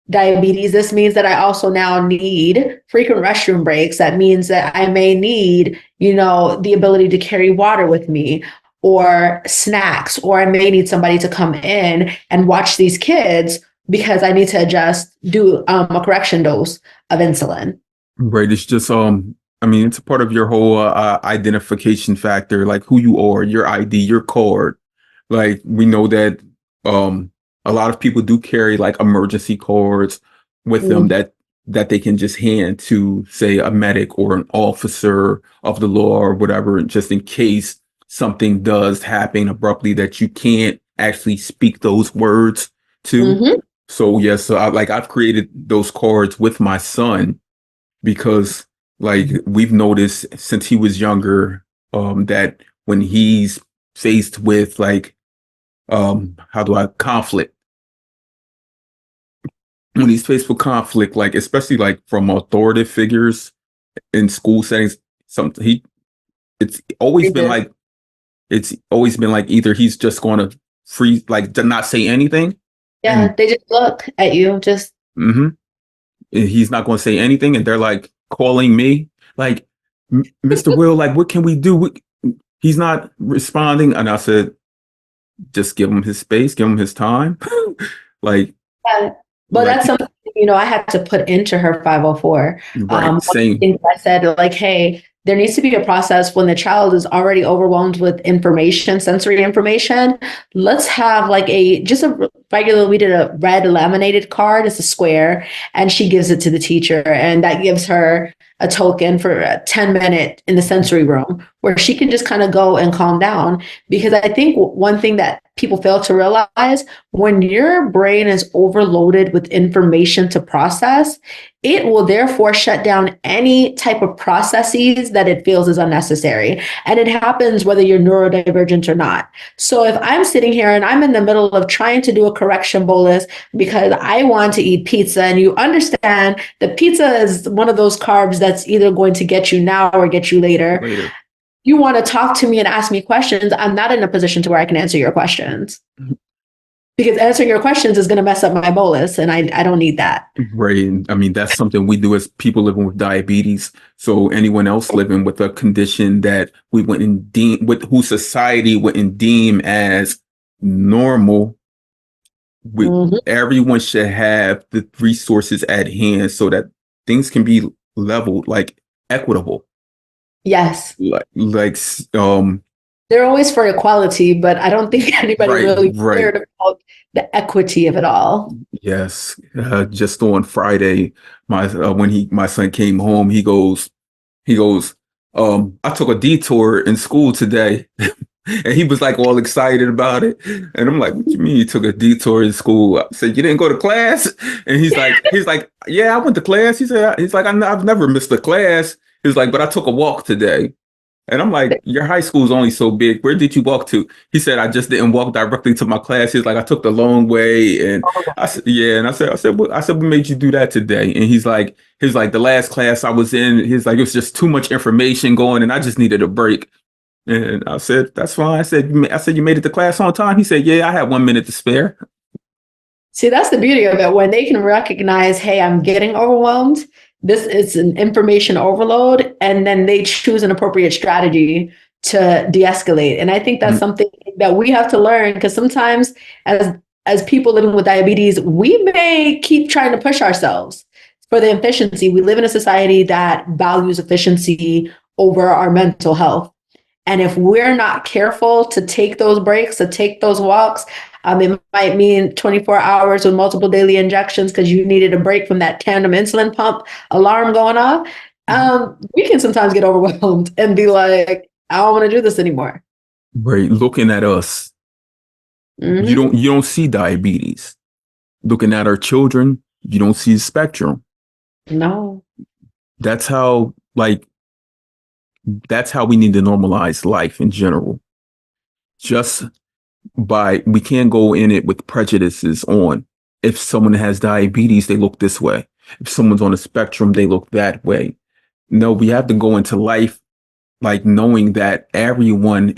diabetes. This means that I also now need frequent restroom breaks. That means that I may need, the ability to carry water with me. or snacks, or I may need somebody to come in and watch these kids because I need to do a correction dose of insulin. Right. It's just, I mean, it's a part of your whole identification factor, like who you are, your ID, your card. Like we know that a lot of people do carry like emergency cards with them that they can just hand to, say, a medic or an officer of the law or whatever, just in case something does happen abruptly that you can't actually speak those words to. Mm-hmm. So yes, so I've created those cards with my son because like we've noticed since he was younger, that when he's faced with like how do I conflict when he's faced with conflict, like especially like from authoritative figures in school settings, something he it's always been like it's always been like either he's just going to freeze, like to not say anything. Yeah, they just look at you, just Mm-hmm. He's not going to say anything, and they're like calling me, like, Mr. Will, like, what can we do? He's not responding, and I said, just give him his space, give him his time, like, yeah. But like, that's something, I had to put into her 504. right, One same, thing I said, like, hey, there needs to be a process when the child is already overwhelmed with information, sensory information. Let's have like just a regular, we did a red laminated card, it's a square, and she gives it to the teacher. And that gives her a token for a 10-minute in the sensory room where she can just kind of go and calm down. Because I think one thing that people fail to realize, when your brain is overloaded with information to process, it will therefore shut down any type of processes that it feels is unnecessary. And it happens whether you're neurodivergent or not. So if I'm sitting here and I'm in the middle of trying to do a correction bolus because I want to eat pizza, and you understand that pizza is one of those carbs that's either going to get you now or get you later. You want to talk to me and ask me questions, I'm not in a position to where I can answer your questions. Because answering your questions is going to mess up my bolus, and I don't need that. Right. I mean, that's something we do as people living with diabetes. So anyone else living with a condition that we wouldn't deem, with whose society wouldn't deem as normal, everyone should have the resources at hand so that things can be leveled, like equitable. Yes. Like They're always for equality, but I don't think anybody really cared about the equity of it all. Yes. Just on Friday, my son came home, he goes, I took a detour in school today. And he was like all excited about it. And I'm like, what you mean you took a detour in school? I said, you didn't go to class? And he's like, yeah, I went to class. He's like, I've never missed a class. He's like, but I took a walk today. And I'm like, your high school is only so big. Where did you walk to? He said, I just didn't walk directly to my class. He's like, I took the long way. And I said, yeah. And I said, what made you do that today? And he's like, the last class I was in, he's like, it was just too much information going and I just needed a break. And I said, that's fine. I said, you made it to class on time? He said, yeah, I had 1 minute to spare. See, that's the beauty of it. When they can recognize, hey, I'm getting overwhelmed. This is an information overload. And then they choose an appropriate strategy to de-escalate. And I think that's something that we have to learn, because sometimes as people living with diabetes, we may keep trying to push ourselves for the efficiency. We live in a society that values efficiency over our mental health. And if we're not careful to take those breaks, to take those walks, it might mean 24 hours with multiple daily injections because you needed a break from that tandem insulin pump alarm going off. We can sometimes get overwhelmed and be like, I don't want to do this anymore. Right. Looking at us, you don't see diabetes. Looking at our children, you don't see the spectrum. No. That's how we need to normalize life in general. We can't go in it with prejudices on, if someone has diabetes, they look this way. If someone's on a spectrum, they look that way. No, we have to go into life like knowing that everyone's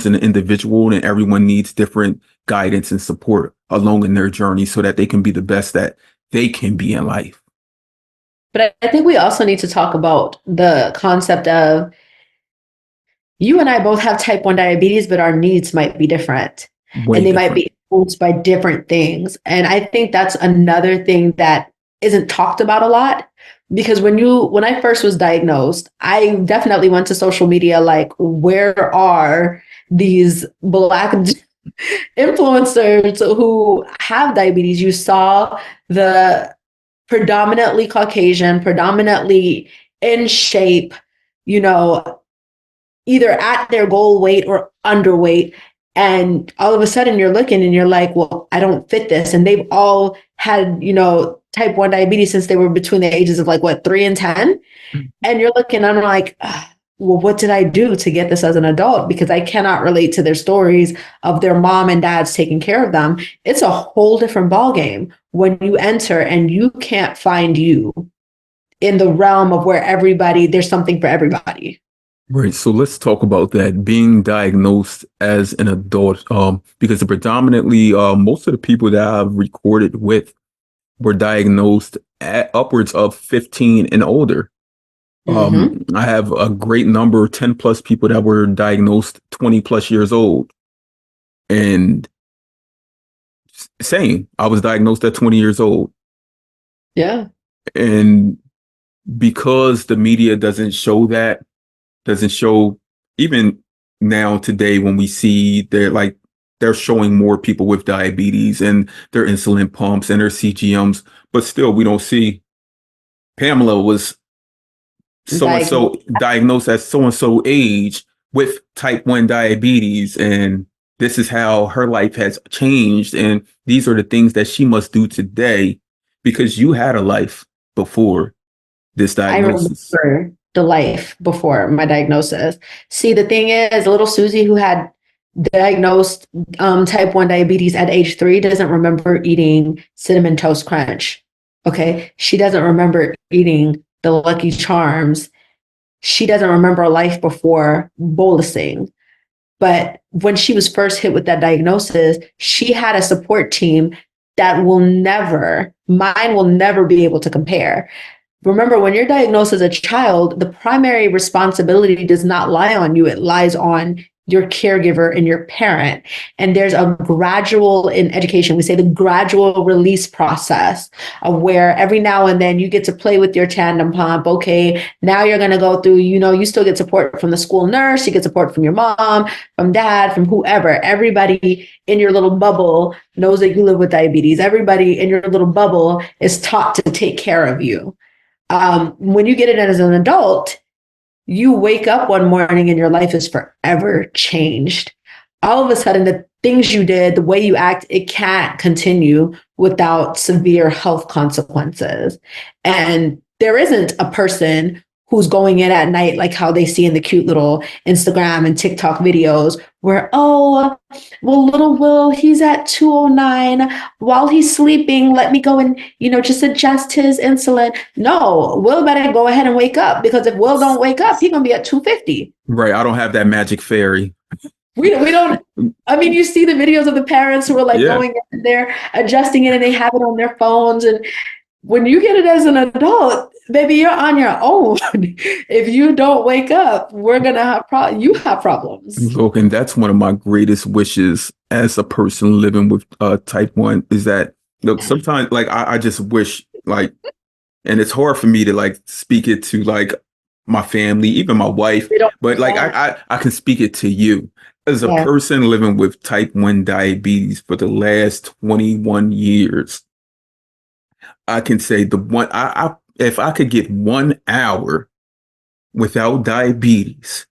an individual and everyone needs different guidance and support along in their journey so that they can be the best that they can be in life. But I think we also need to talk about the concept of you and I both have type 1 diabetes, but our needs might be different Way and they might different. be influenced by different things. And I think that's another thing that isn't talked about a lot because when I first was diagnosed, I definitely went to social media like, where are these Black influencers who have diabetes? You saw the predominantly Caucasian, predominantly in shape, you know, either at their goal weight or underweight. And all of a sudden you're looking and you're like, well, I don't fit this. And they've all had, type 1 diabetes since they were between the ages of like what, 3 and 10. And you're looking, I'm like, well, what did I do to get this as an adult? Because I cannot relate to their stories of their mom and dads taking care of them. It's a whole different ballgame when you enter and you can't find you in the realm of where there's something for everybody. Right. So let's talk about that being diagnosed as an adult. Because predominantly, most of the people that I've recorded with were diagnosed at upwards of 15 and older. I have a great number, 10 plus people that were diagnosed 20 plus years old. And same, I was diagnosed at 20 years old. Yeah. And because the media doesn't show even now today when we see they're showing more people with diabetes and their insulin pumps and their CGMs, but still we don't see Pamela was so and so diagnosed at so and so age with type 1 diabetes, and this is how her life has changed, and these are the things that she must do today because you had a life before this diagnosis. I remember the life before my diagnosis. See, the thing is, little Susie, who had diagnosed type 1 diabetes at age 3, doesn't remember eating Cinnamon Toast Crunch. Okay. She doesn't remember eating the Lucky Charms. She doesn't remember a life before bolusing. But when she was first hit with that diagnosis, she had a support team that mine will never be able to compare. Remember, when you're diagnosed as a child, the primary responsibility does not lie on you. It lies on your caregiver and your parent. And there's a gradual, in education, we say the gradual release process of where every now and then you get to play with your tandem pump. Okay, now you're going to go through, you still get support from the school nurse, you get support from your mom, from dad, from whoever. Everybody in your little bubble knows that you live with diabetes. Everybody in your little bubble is taught to take care of you. When you get it as an adult, you wake up one morning and your life is forever changed. All of a sudden, the things you did, the way you act, it can't continue without severe health consequences. And there isn't a person who's going in at night like how they see in the cute little Instagram and TikTok videos where, oh, well, little Will, he's at 209 while he's sleeping. Let me go and, just adjust his insulin. No, Will better go ahead and wake up, because if Will don't wake up, he's going to be at 250. Right. I don't have that magic fairy. We don't, I mean, you see the videos of the parents who are like going in there, adjusting it, and they have it on their phones. And when you get it as an adult, baby, you're on your own. If you don't wake up, we're going to have you have problems. Look, and that's one of my greatest wishes as a person living with type 1 is that, look, sometimes like I just wish like, and it's hard for me to like speak it to like my family, even my wife, but like I can speak it to you as a person living with type 1 diabetes for the last 21 years. I can say if I could get 1 hour without diabetes,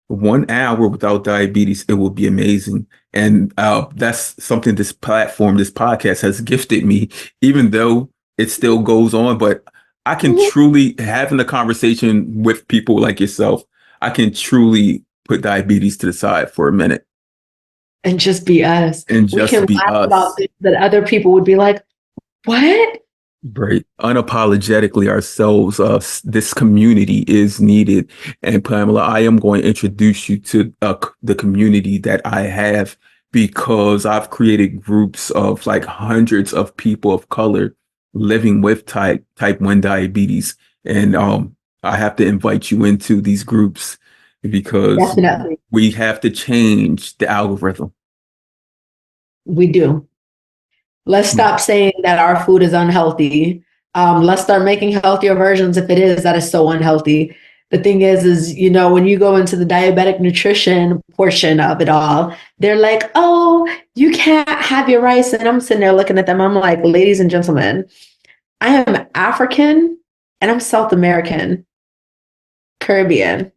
1 hour without diabetes, it will be amazing. And that's something this podcast has gifted me, even though it still goes on. But I can truly, having a conversation with people like yourself, I can truly put diabetes to the side for a minute. And just be us. And just we can be laugh us. about things that other people would be like, what? Right. Unapologetically ourselves. This community is needed. And Pamela, I am going to introduce you to the community that I have, because I've created groups of like hundreds of people of color living with type 1 diabetes. And I have to invite you into these groups because Definitely. we have to change the algorithm. We do. Let's stop saying that our food is unhealthy. Let's start making healthier versions if it is that is so unhealthy. The thing is, when you go into the diabetic nutrition portion of it all, they're like, oh, you can't have your rice. And I'm sitting there looking at them. I'm like, ladies and gentlemen, I am African and I'm South American, Caribbean.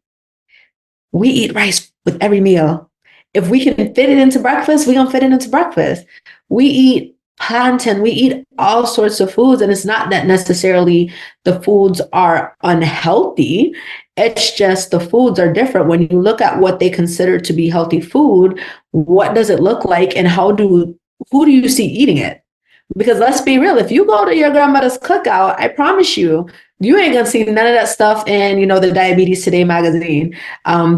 We eat rice with every meal. If we can fit it into breakfast, we're going to fit it into breakfast. We eat plantain, we eat all sorts of foods. And it's not that necessarily the foods are unhealthy. It's just the foods are different. When you look at what they consider to be healthy food, what does it look like and who do you see eating it? Because let's be real, if you go to your grandmother's cookout, I promise you, you ain't gonna see none of that stuff in, the Diabetes Today magazine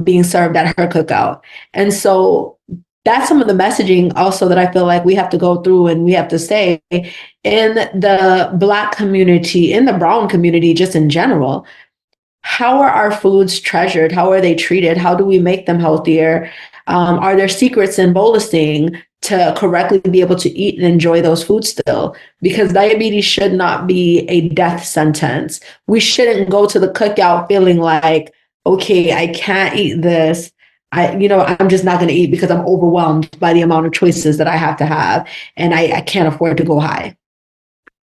being served at her cookout. And so that's some of the messaging also that I feel like we have to go through and we have to say in the Black community, in the brown community, just in general. How are our foods treasured? How are they treated? How do we make them healthier? Are there secrets in bolusing to correctly be able to eat and enjoy those foods still? Because diabetes should not be a death sentence. We shouldn't go to the cookout feeling like, okay, I can't eat this. I'm just not going to eat because I'm overwhelmed by the amount of choices that I have to have, and I can't afford to go high.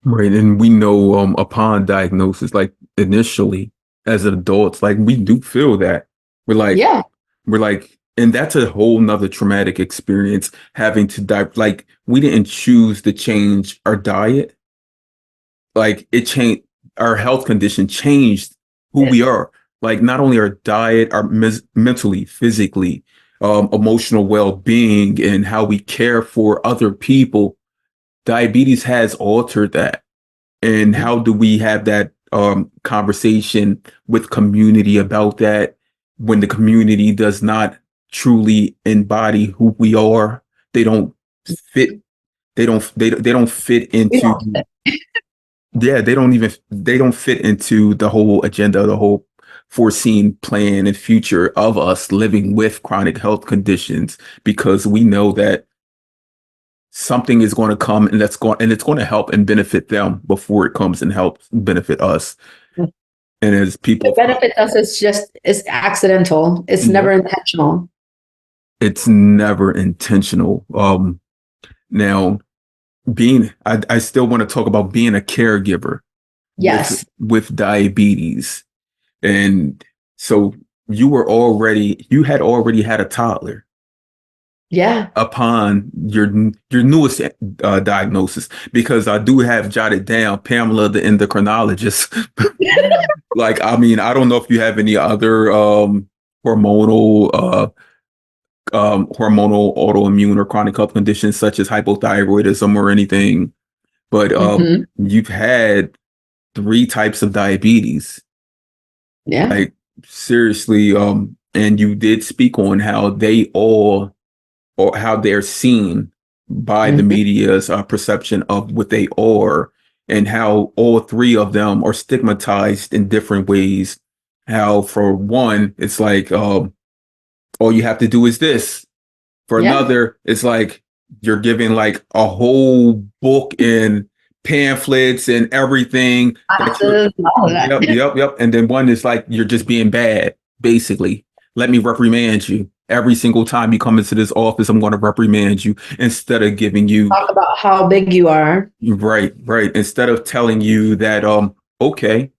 Right. And we know upon diagnosis, like initially as adults, like we do feel that. We're like, Yeah. we're like, and that's a whole nother traumatic experience having to die. Like we didn't choose to change our diet. Like it changed, our health condition changed who we are. Like not only our diet, our mentally, physically, emotional well-being and how we care for other people. Diabetes has altered that. And how do we have that conversation with community about that when the community does not truly embody who we are? They don't fit. They don't fit We into. don't fit. Yeah, they don't fit into the whole agenda, the whole foreseen plan and future of us living with chronic health conditions, because we know that something is going to come and it's going to help and benefit them before it comes and helps benefit us. And as The people, benefit us it's accidental. It's yeah, never intentional. it's never intentional. Now I still want to talk about being a caregiver Yes. with diabetes. And so you had already had a toddler Yeah. upon your newest diagnosis, because I do have jotted down Pamela, the endocrinologist. Like, I mean, I don't know if you have any other hormonal hormonal autoimmune or chronic health conditions such as hypothyroidism or anything, but Hmm. you've had three types of diabetes. Yeah. Like seriously, and you did speak on how they all or how they're seen by the Hmm. media's perception of what they are, and how all three of them are stigmatized in different ways. How for one, it's like, all you have to do is this. For Yeah. another, it's like you're giving like a whole book and pamphlets and everything that you. Boxes and all of that. Yep. And then one is like you're just being bad, basically. Let me reprimand you. Every single time you come into this office, I'm going to reprimand you instead of giving you. Talk about how big you are. Right. Instead of telling you that, okay,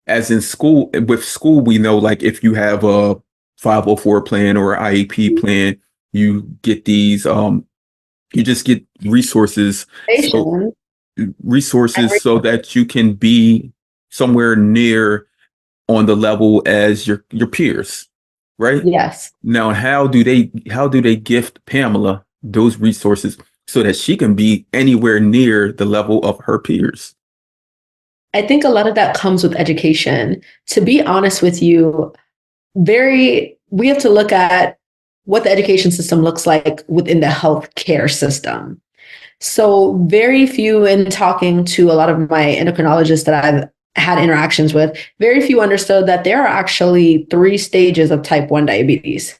as in school, with school, we know like if you have a 504 plan or IEP plan, you get these, you just get resources. So Station. so that you can be somewhere near on the level as your peers, right? Yes. Now, how do they gift Pamela those resources so that she can be anywhere near the level of her peers? I think a lot of that comes with education. To be honest with you, we have to look at what the education system looks like within the healthcare system. So very few, in talking to a lot of my endocrinologists that I've had interactions with, very few understood that there are actually 3 stages of type 1 diabetes.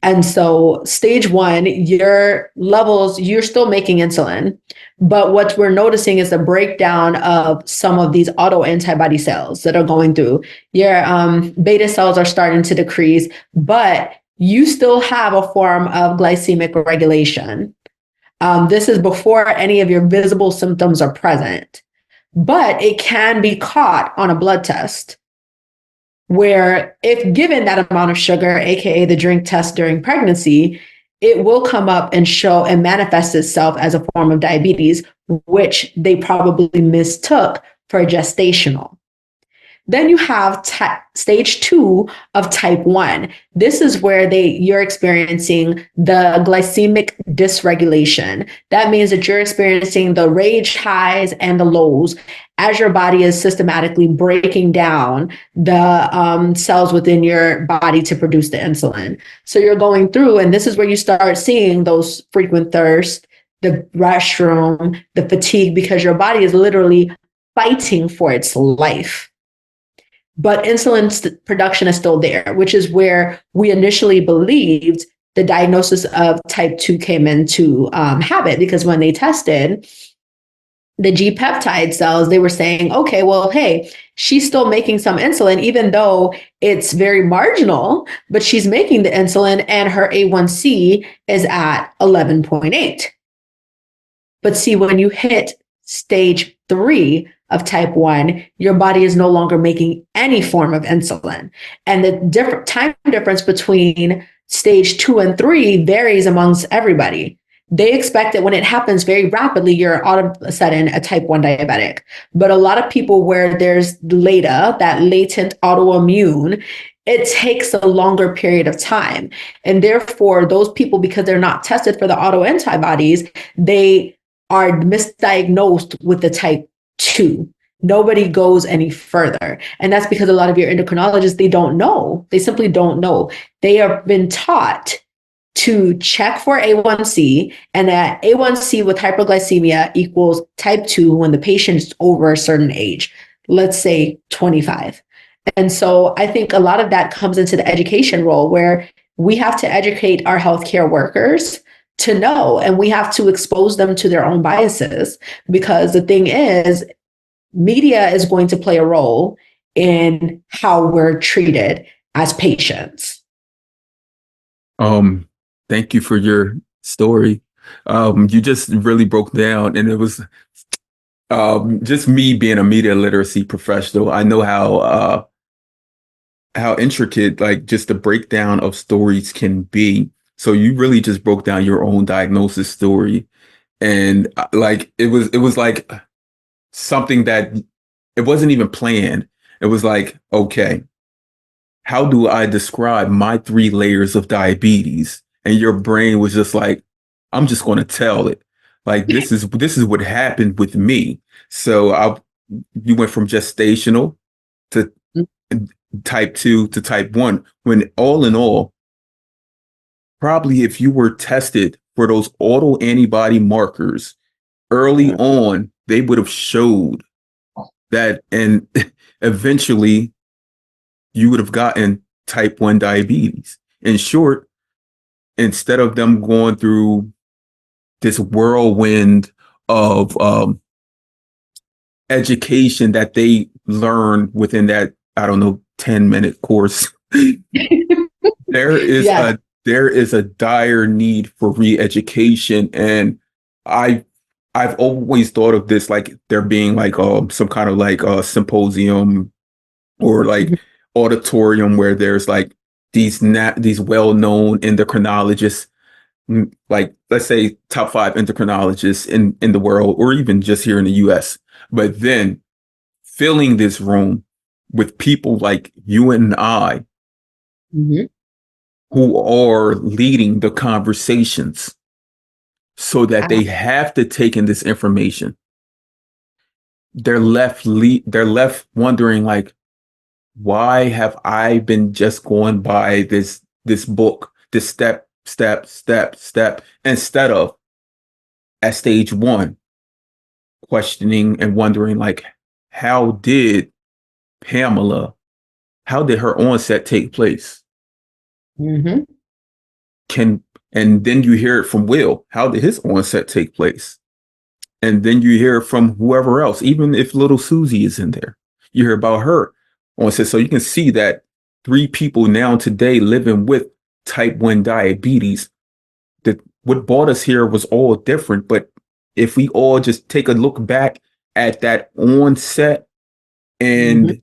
And so stage 1, your levels, you're still making insulin, but what we're noticing is the breakdown of some of these autoantibody cells that are going through. Your beta cells are starting to decrease, but you still have a form of glycemic regulation. This is before any of your visible symptoms are present, but it can be caught on a blood test, where if given that amount of sugar, aka the drink test during pregnancy, it will come up and show and manifest itself as a form of diabetes, which they probably mistook for gestational. Then you have stage 2 of type 1. This is where you're experiencing the glycemic dysregulation. That means that you're experiencing the rage highs and the lows as your body is systematically breaking down the cells within your body to produce the insulin. So you're going through, and this is where you start seeing those frequent thirst, the restroom, the fatigue, because your body is literally fighting for its life. But insulin production is still there, which is where we initially believed the diagnosis of type 2 came into habit, because when they tested the G-peptide cells, they were saying, okay, well, hey, she's still making some insulin, even though it's very marginal, but she's making the insulin and her A1C is at 11.8. But see, when you hit stage 3 of type 1, your body is no longer making any form of insulin. And the different time difference between stage 2 and 3 varies amongst everybody. They expect that when it happens very rapidly, you're all of a sudden a type 1 diabetic. But a lot of people where there's LATA, that latent autoimmune, it takes a longer period of time. And therefore, those people, because they're not tested for the autoantibodies, they are misdiagnosed with the type 2. Nobody goes any further. And that's because a lot of your endocrinologists, they don't know. They simply don't know. They have been taught to check for A1C, and that A1C with hyperglycemia equals type 2 when the patient is over a certain age, let's say 25. And so I think a lot of that comes into the education role, where we have to educate our healthcare workers to know, and we have to expose them to their own biases, because the thing is, media is going to play a role in how we're treated as patients. Thank you for your story. You just really broke down, and it was just me being a media literacy professional. I know how intricate, like, just the breakdown of stories can be. So you really just broke down your own diagnosis story, and like it was like something that it wasn't even planned. It was like, okay, how do I describe my 3 layers of diabetes? And your brain was just like, I'm just going to tell it. Like, this is what happened with me. So you went from gestational to type 2 to type 1, when all in all, probably if you were tested for those autoantibody markers early on, they would have showed that, and eventually you would have gotten type 1 diabetes. In short, instead of them going through this whirlwind of education that they learn within that, I don't know, 10-minute course, there is a dire need for re-education. And I've always thought of this like there being like some kind of like a symposium or like auditorium where there's like these well-known endocrinologists, like, let's say top 5 endocrinologists in the world, or even just here in the US, but then filling this room with people like you and I, who are leading the conversations, so that they have to take in this information. They're left wondering, like, why have I been just going by this book, this step, instead of at stage 1, questioning and wondering, like, how did Pamela, how did her onset take place? Mm-hmm. And then you hear it from Will. How did his onset take place? And then you hear it from whoever else, even if little Susie is in there. You hear about her onset. So you can see that 3 people now today living with type 1 diabetes, that what brought us here was all different. But if we all just take a look back at that onset, Mm-hmm. and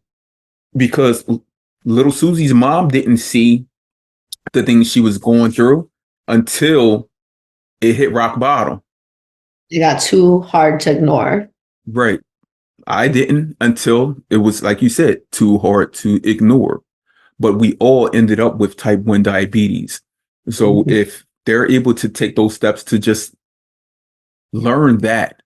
because little Susie's mom didn't see the things she was going through until it hit rock bottom. It got too hard to ignore. Right. I didn't until it was, like you said, too hard to ignore. But we all ended up with type 1 diabetes. So Mm-hmm. if they're able to take those steps to just learn that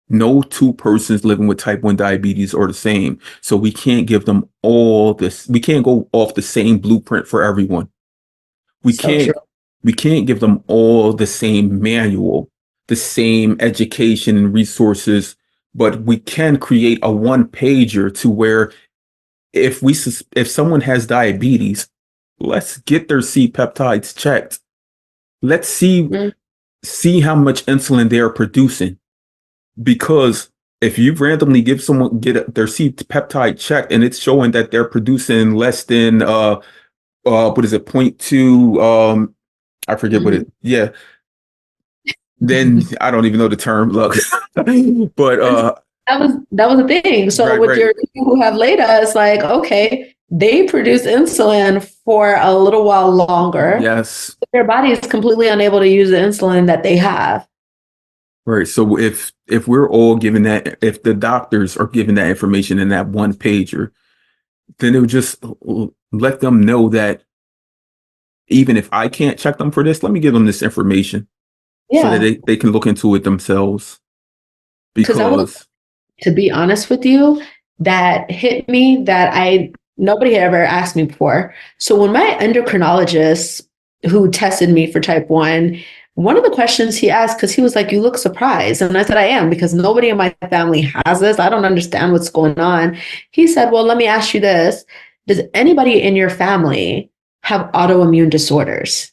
no 2 persons living with type 1 diabetes are the same. So we can't give them all this. We can't go off the same blueprint for everyone. We So true. can't we can't give them all the same manual, the same education and resources, but we can create a one pager to where if someone has diabetes, let's get their C peptides checked. Let's see how much insulin they are producing, because if you randomly get their C peptide checked and it's showing that they're producing less than what is it, point two, I forget what Mm-hmm. it, yeah, then I don't even know the term, look. But That was the thing. So right, with right, your people who have LADA, it's like, okay, they produce insulin for a little while longer. yes, Their body is completely unable to use the insulin that they have. right. So if we're all given that, if the doctors are given that information in that one pager, then it would just let them know that even if I can't check them for this, let me give them this information so that Yeah. they can look into it themselelves. Because I was, Because to be honest with you, that hit me that nobody had ever asked me before. So when my endocrinologist who tested me for type 1, one of the questions he asked, because he was like, "You look surprised." And I said, "I am, because nobody in my family has this. I don't understand what's going on." He said, "Well, let me ask you this. Does anybody in your family have autoimmune disorders?"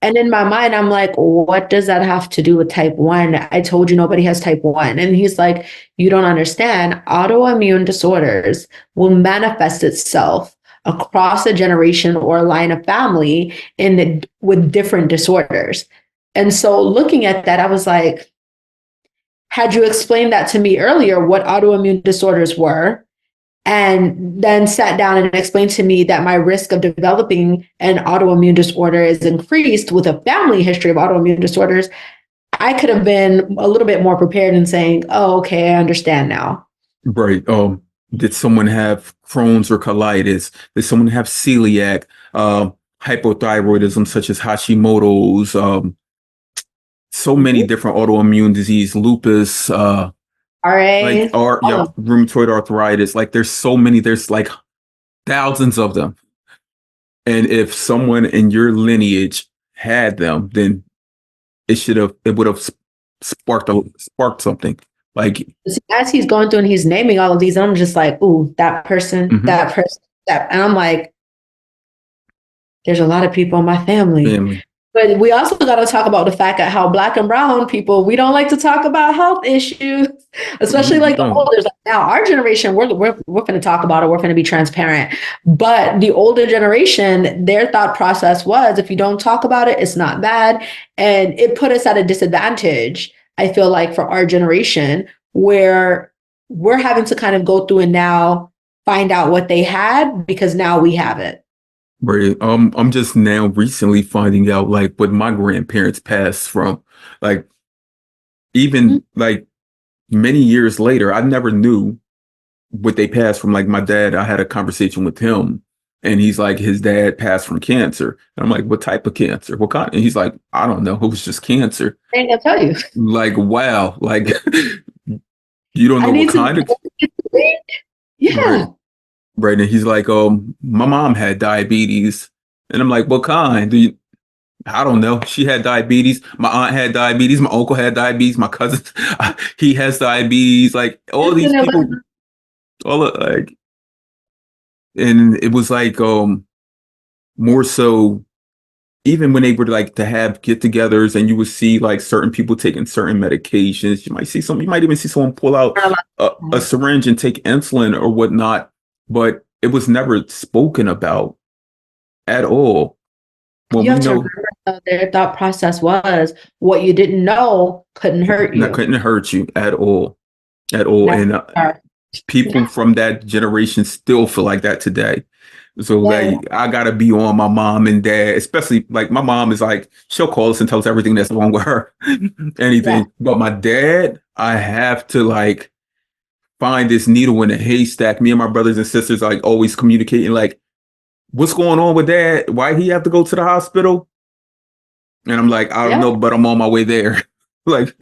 And in my mind, I'm like, what does that have to do with type 1? I told you nobody has type 1. And he's like, you don't understand. Autoimmune disorders will manifest itself across a generation or a line of family with different disorders. And so looking at that, I was like, had you explained that to me earlier, what autoimmune disorders were, and then sat down and explained to me that my risk of developing an autoimmune disorder is increased with a family history of autoimmune disorders, I could have been a little bit more prepared in saying, oh, okay, I understand now. right, did someone have Crohn's or colitis? Did someone have celiac, hypothyroidism such as Hashimoto's? So many Mhm. different autoimmune disease, lupus, like, RA, or all yeah, of rheumatoid arthritis. Like there's so many. There's like thousands of them. And if someone in your lineage had them, then it would have sparked something. Like, them. As he's going through and he's naming all of these, I'm just like, ooh, mhm, that person, that. And I'm like, there's a lot of people in my family. family. But we also got to talk about the fact that how Black and brown people, we don't like to talk about health issues, especially We like the don't. older. Like now, our generation, we're going to talk about it. We're going to be transparent. But the older generation, their thought process was, if you don't talk about it, it's not bad, and it put us at a disadvantage. I feel like for our generation, where we're having to kind of go through and now find out what they had because now we have it. Right. I'm just now recently finding out like what my grandparents passed from. Like even like many years later, I never knew what they passed from. Like my dad, I had a conversation with him and he's like, his dad passed from cancer. And I'm like, what type of cancer? What kind? And he's like, I don't know. It was just cancer. I ain't gonna tell you. Like, wow. Like you don't I know what need to. kind of, right. Yeah. Right. And he's like, my mom had diabetes. And I'm like, what kind? I don't know. She had diabetes. My aunt had diabetes. My uncle had diabetes. My cousin, he has diabetes. Like all these people, all of, like, and it was like more so even when they were like to have get-togethers, and you would see like certain people taking certain medications. You might even see someone pull out a syringe and take insulin or whatnot, but it was never spoken about at all. When You we have to know remember though, their thought process was what you didn't know couldn't hurt that you. couldn't hurt you at all, at all. That's And people yeah. from that generation still feel like that today. So Yeah. like I gotta be on my mom and dad, especially like my mom is like she'll call us and tell us everything that's wrong with her, Yeah. anything. But my dad, I have to like find this needle in a haystack. Me and my brothers and sisters like always communicating like, what's going on with dad? Why he have to go to the hospital? And I'm like, I don't Yeah. know, but I'm on my way there. Like,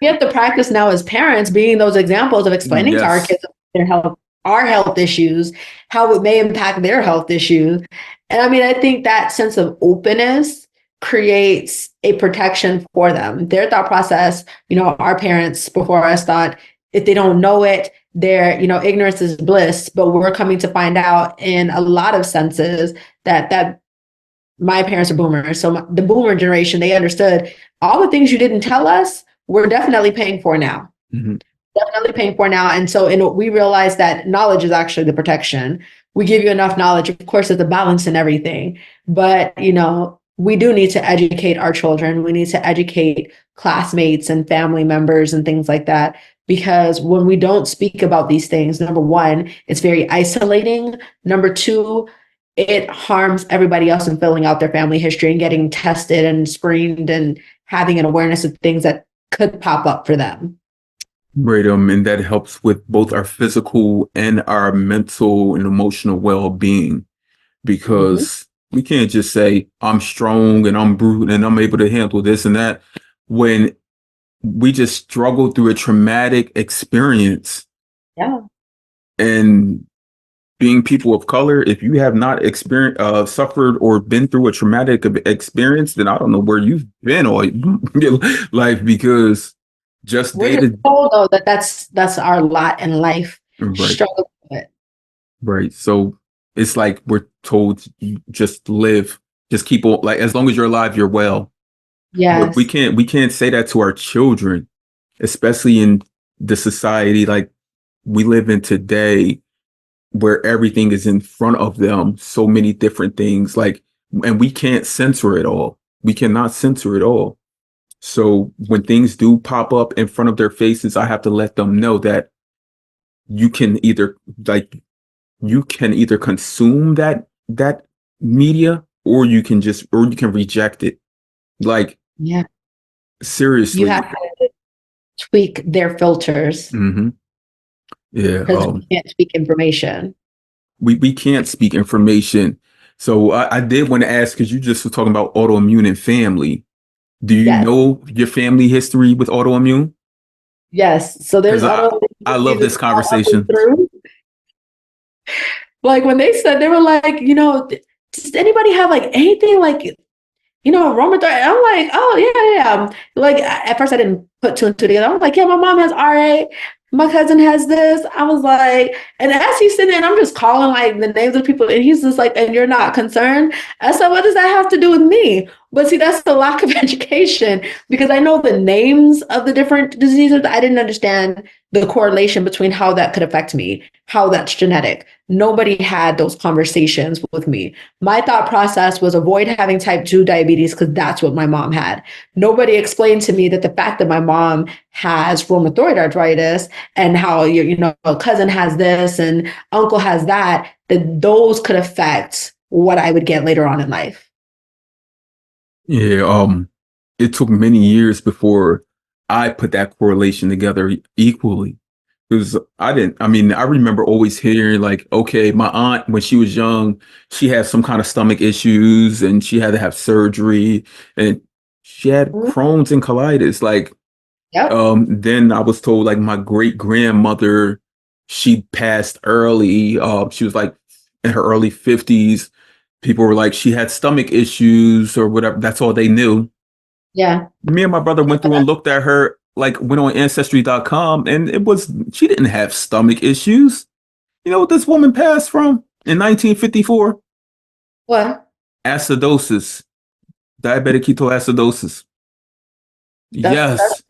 We have to practice now as parents being those examples of explaining to our yes. kids their health, our health issues, how it may impact their health issues. And I mean, I think that sense of openness creates a protection for them. Their thought process, our parents before us thought if they don't know it, ignorance is bliss. But we're coming to find out in a lot of senses that my parents are boomers. So the boomer generation, they understood all the things you didn't tell us, we're definitely paying for now. Mm-hmm. Definitely paying for now. And so we realize that knowledge is actually the protection. We give you enough knowledge. Of course, there's a balance in everything. But, we do need to educate our children. We need to educate classmates and family members and things like that. Because when we don't speak about these things, number one, it's very isolating. Number two, it harms everybody else in filling out their family history and getting tested and screened and having an awareness of things that could pop up for them. Right, and that helps with both our physical and our mental and emotional well-being, Mm-hmm. because we can't just say I'm strong and I'm brute and I'm able to handle this and that when we just struggle through a traumatic experience. Yeah. And being people of color, if you have not suffered or been through a traumatic experience, then I don't know where you've been all your life, because just We're day just to told though that that's our lot in life. right. Struggle with it. Right. So it's like we're told you just live, just keep on, like as long as you're alive, you're well. But we Yes. can't say that to our children, especially in the society like we live in today, where everything is in front of them, so many different things, like, and we can't censor it all. We cannot censor it all. So when things do pop up in front of their faces, I have to let them know that you can either like you can either consume that media, or you can reject it. Like Yeah. You seriously. have to tweak their filters Hmm. Yeah. because we can't speak information. We can't speak information. So I did want to ask, because you just were talking about autoimmune and family. Do you Yes. know your family history with autoimmune? Yes. So there's Because autoimmune I love diseases this all up and conversation. through. Like when they said, they were like, does anybody have like anything like, rheumatoid? I'm like, oh yeah. Like at first I didn't put two and two together. I was like, yeah, my mom has RA. My cousin has this. I was like, and as he's sitting there, and I'm just calling like the names of people, and he's just like, and you're not concerned. I said, what does that have to do with me? But see, that's the lack of education, because I know the names of the different diseases. I didn't understand the correlation between how that could affect me, how that's genetic. Nobody had those conversations with me. My thought process was avoid having type 2 diabetes because that's what my mom had. Nobody explained to me that the fact that my mom has rheumatoid arthritis and how a cousin has this and uncle has that those could affect what I would get later on in life. Yeah. It took many years before I put that correlation together equally. Because I remember always hearing like, okay, my aunt, when she was young, she had some kind of stomach issues and she had to have surgery, and she had Crohn's and colitis. Like, Yep. then I was told like my great grandmother, she passed early. She was like in her early 50s. people were like, she had stomach issues or whatever. That's all they knew. Yeah. Me and my brother went through and looked at her, like went on ancestry.com, and she didn't have stomach issues. You know what this woman passed from in 1954? What? Acidosis, diabetic ketoacidosis. That's Yes,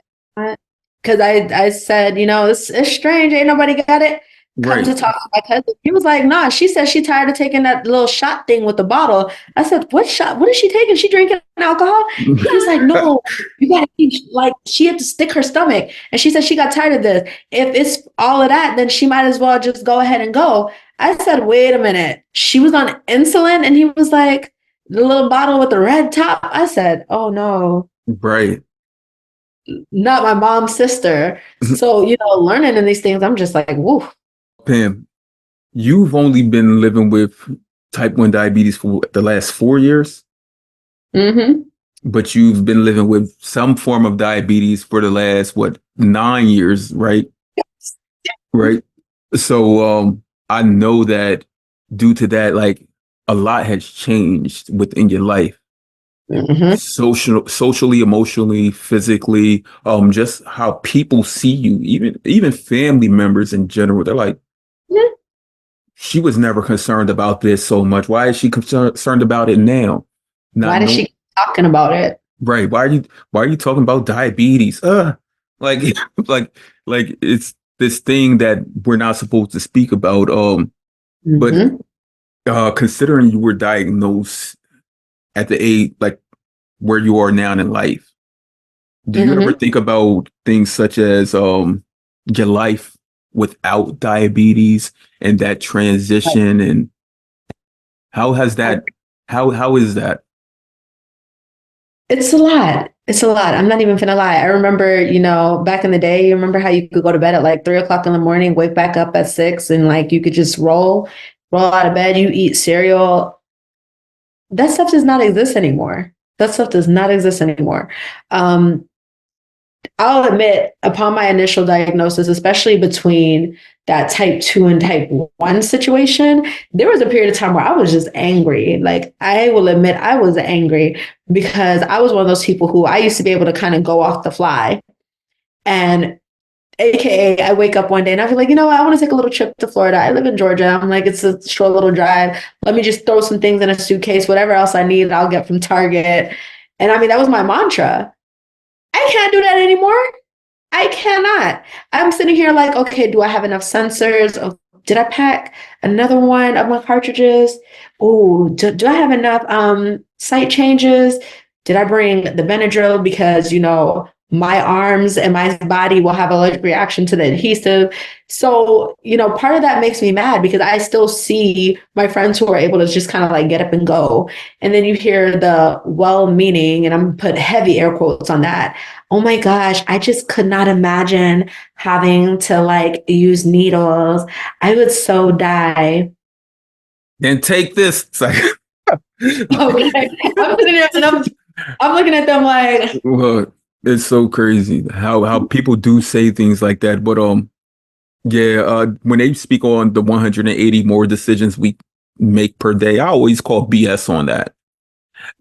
because I said, it's strange. Ain't nobody got it. Come right. to talk to my cousin. He was like, nah, she said she tired of taking that little shot thing with the bottle. I said, what shot? What is she taking? She drinking alcohol? He was like, no, you gotta like she had to stick her stomach. And she said she got tired of this. If it's all of that, then she might as well just go ahead and go. I said, wait a minute. She was on insulin and he was like, the little bottle with the red top. I said, oh no. Right. Not my mom's sister. So, learning in these things, I'm just like, woo. Pam, you've only been living with type 1 diabetes for the last 4 years, Mm-hmm. but you've been living with some form of diabetes for the last, 9 years, right? Right. So I know that due to that, like a lot has changed within your life. Mm-hmm. Socially, emotionally, physically, just how people see you, even family members in general. They're like, Yeah. she was never concerned about this so much. Why is she concerned about it now? Why Not did know she keep talking about it? right. Why are you talking about diabetes? Like like it's this thing that we're not supposed to speak about. But Mm-hmm. considering you were diagnosed at the age like where you are now in life, do you ever Mm-hmm. think about things such as your life without diabetes and that transition, and how has that how is that? It's a lot. It's a lot. I'm not even gonna lie. I remember, back in the day, you remember how you could go to bed at like 3 o'clock in the morning, wake back up at 6, and like you could just roll out of bed, you eat cereal. That stuff does not exist anymore. That stuff does not exist anymore. Um, I'll admit, upon my initial diagnosis, especially between that type 2 and type 1 situation, there was a period of time where I was just angry. Like, I will admit, I was angry because I was one of those people who I used to be able to kind of go off the fly. And AKA, I wake up one day and I feel like, I want to take a little trip to Florida. I live in Georgia. I'm like, it's a short little drive. Let me just throw some things in a suitcase. Whatever else I need, I'll get from Target. And I mean, that was my mantra. I can't do that anymore. I cannot. I'm sitting here like, okay, do I have enough sensors? Oh, did I pack another one of my cartridges? Oh, do I have enough site changes? Did I bring the Benadryl? Because, my arms and my body will have allergic reaction to the adhesive. So, part of that makes me mad because I still see my friends who are able to just kind of like get up and go. And then you hear the well-meaning, and I'm put heavy air quotes on that. Oh my gosh, I just could not imagine having to like use needles. I would so die. Then take this. It's like, Okay. I'm sitting there and I'm looking at them like, well, it's so crazy how people do say things like that. But yeah, when they speak on the 180 more decisions we make per day, I always call BS on that.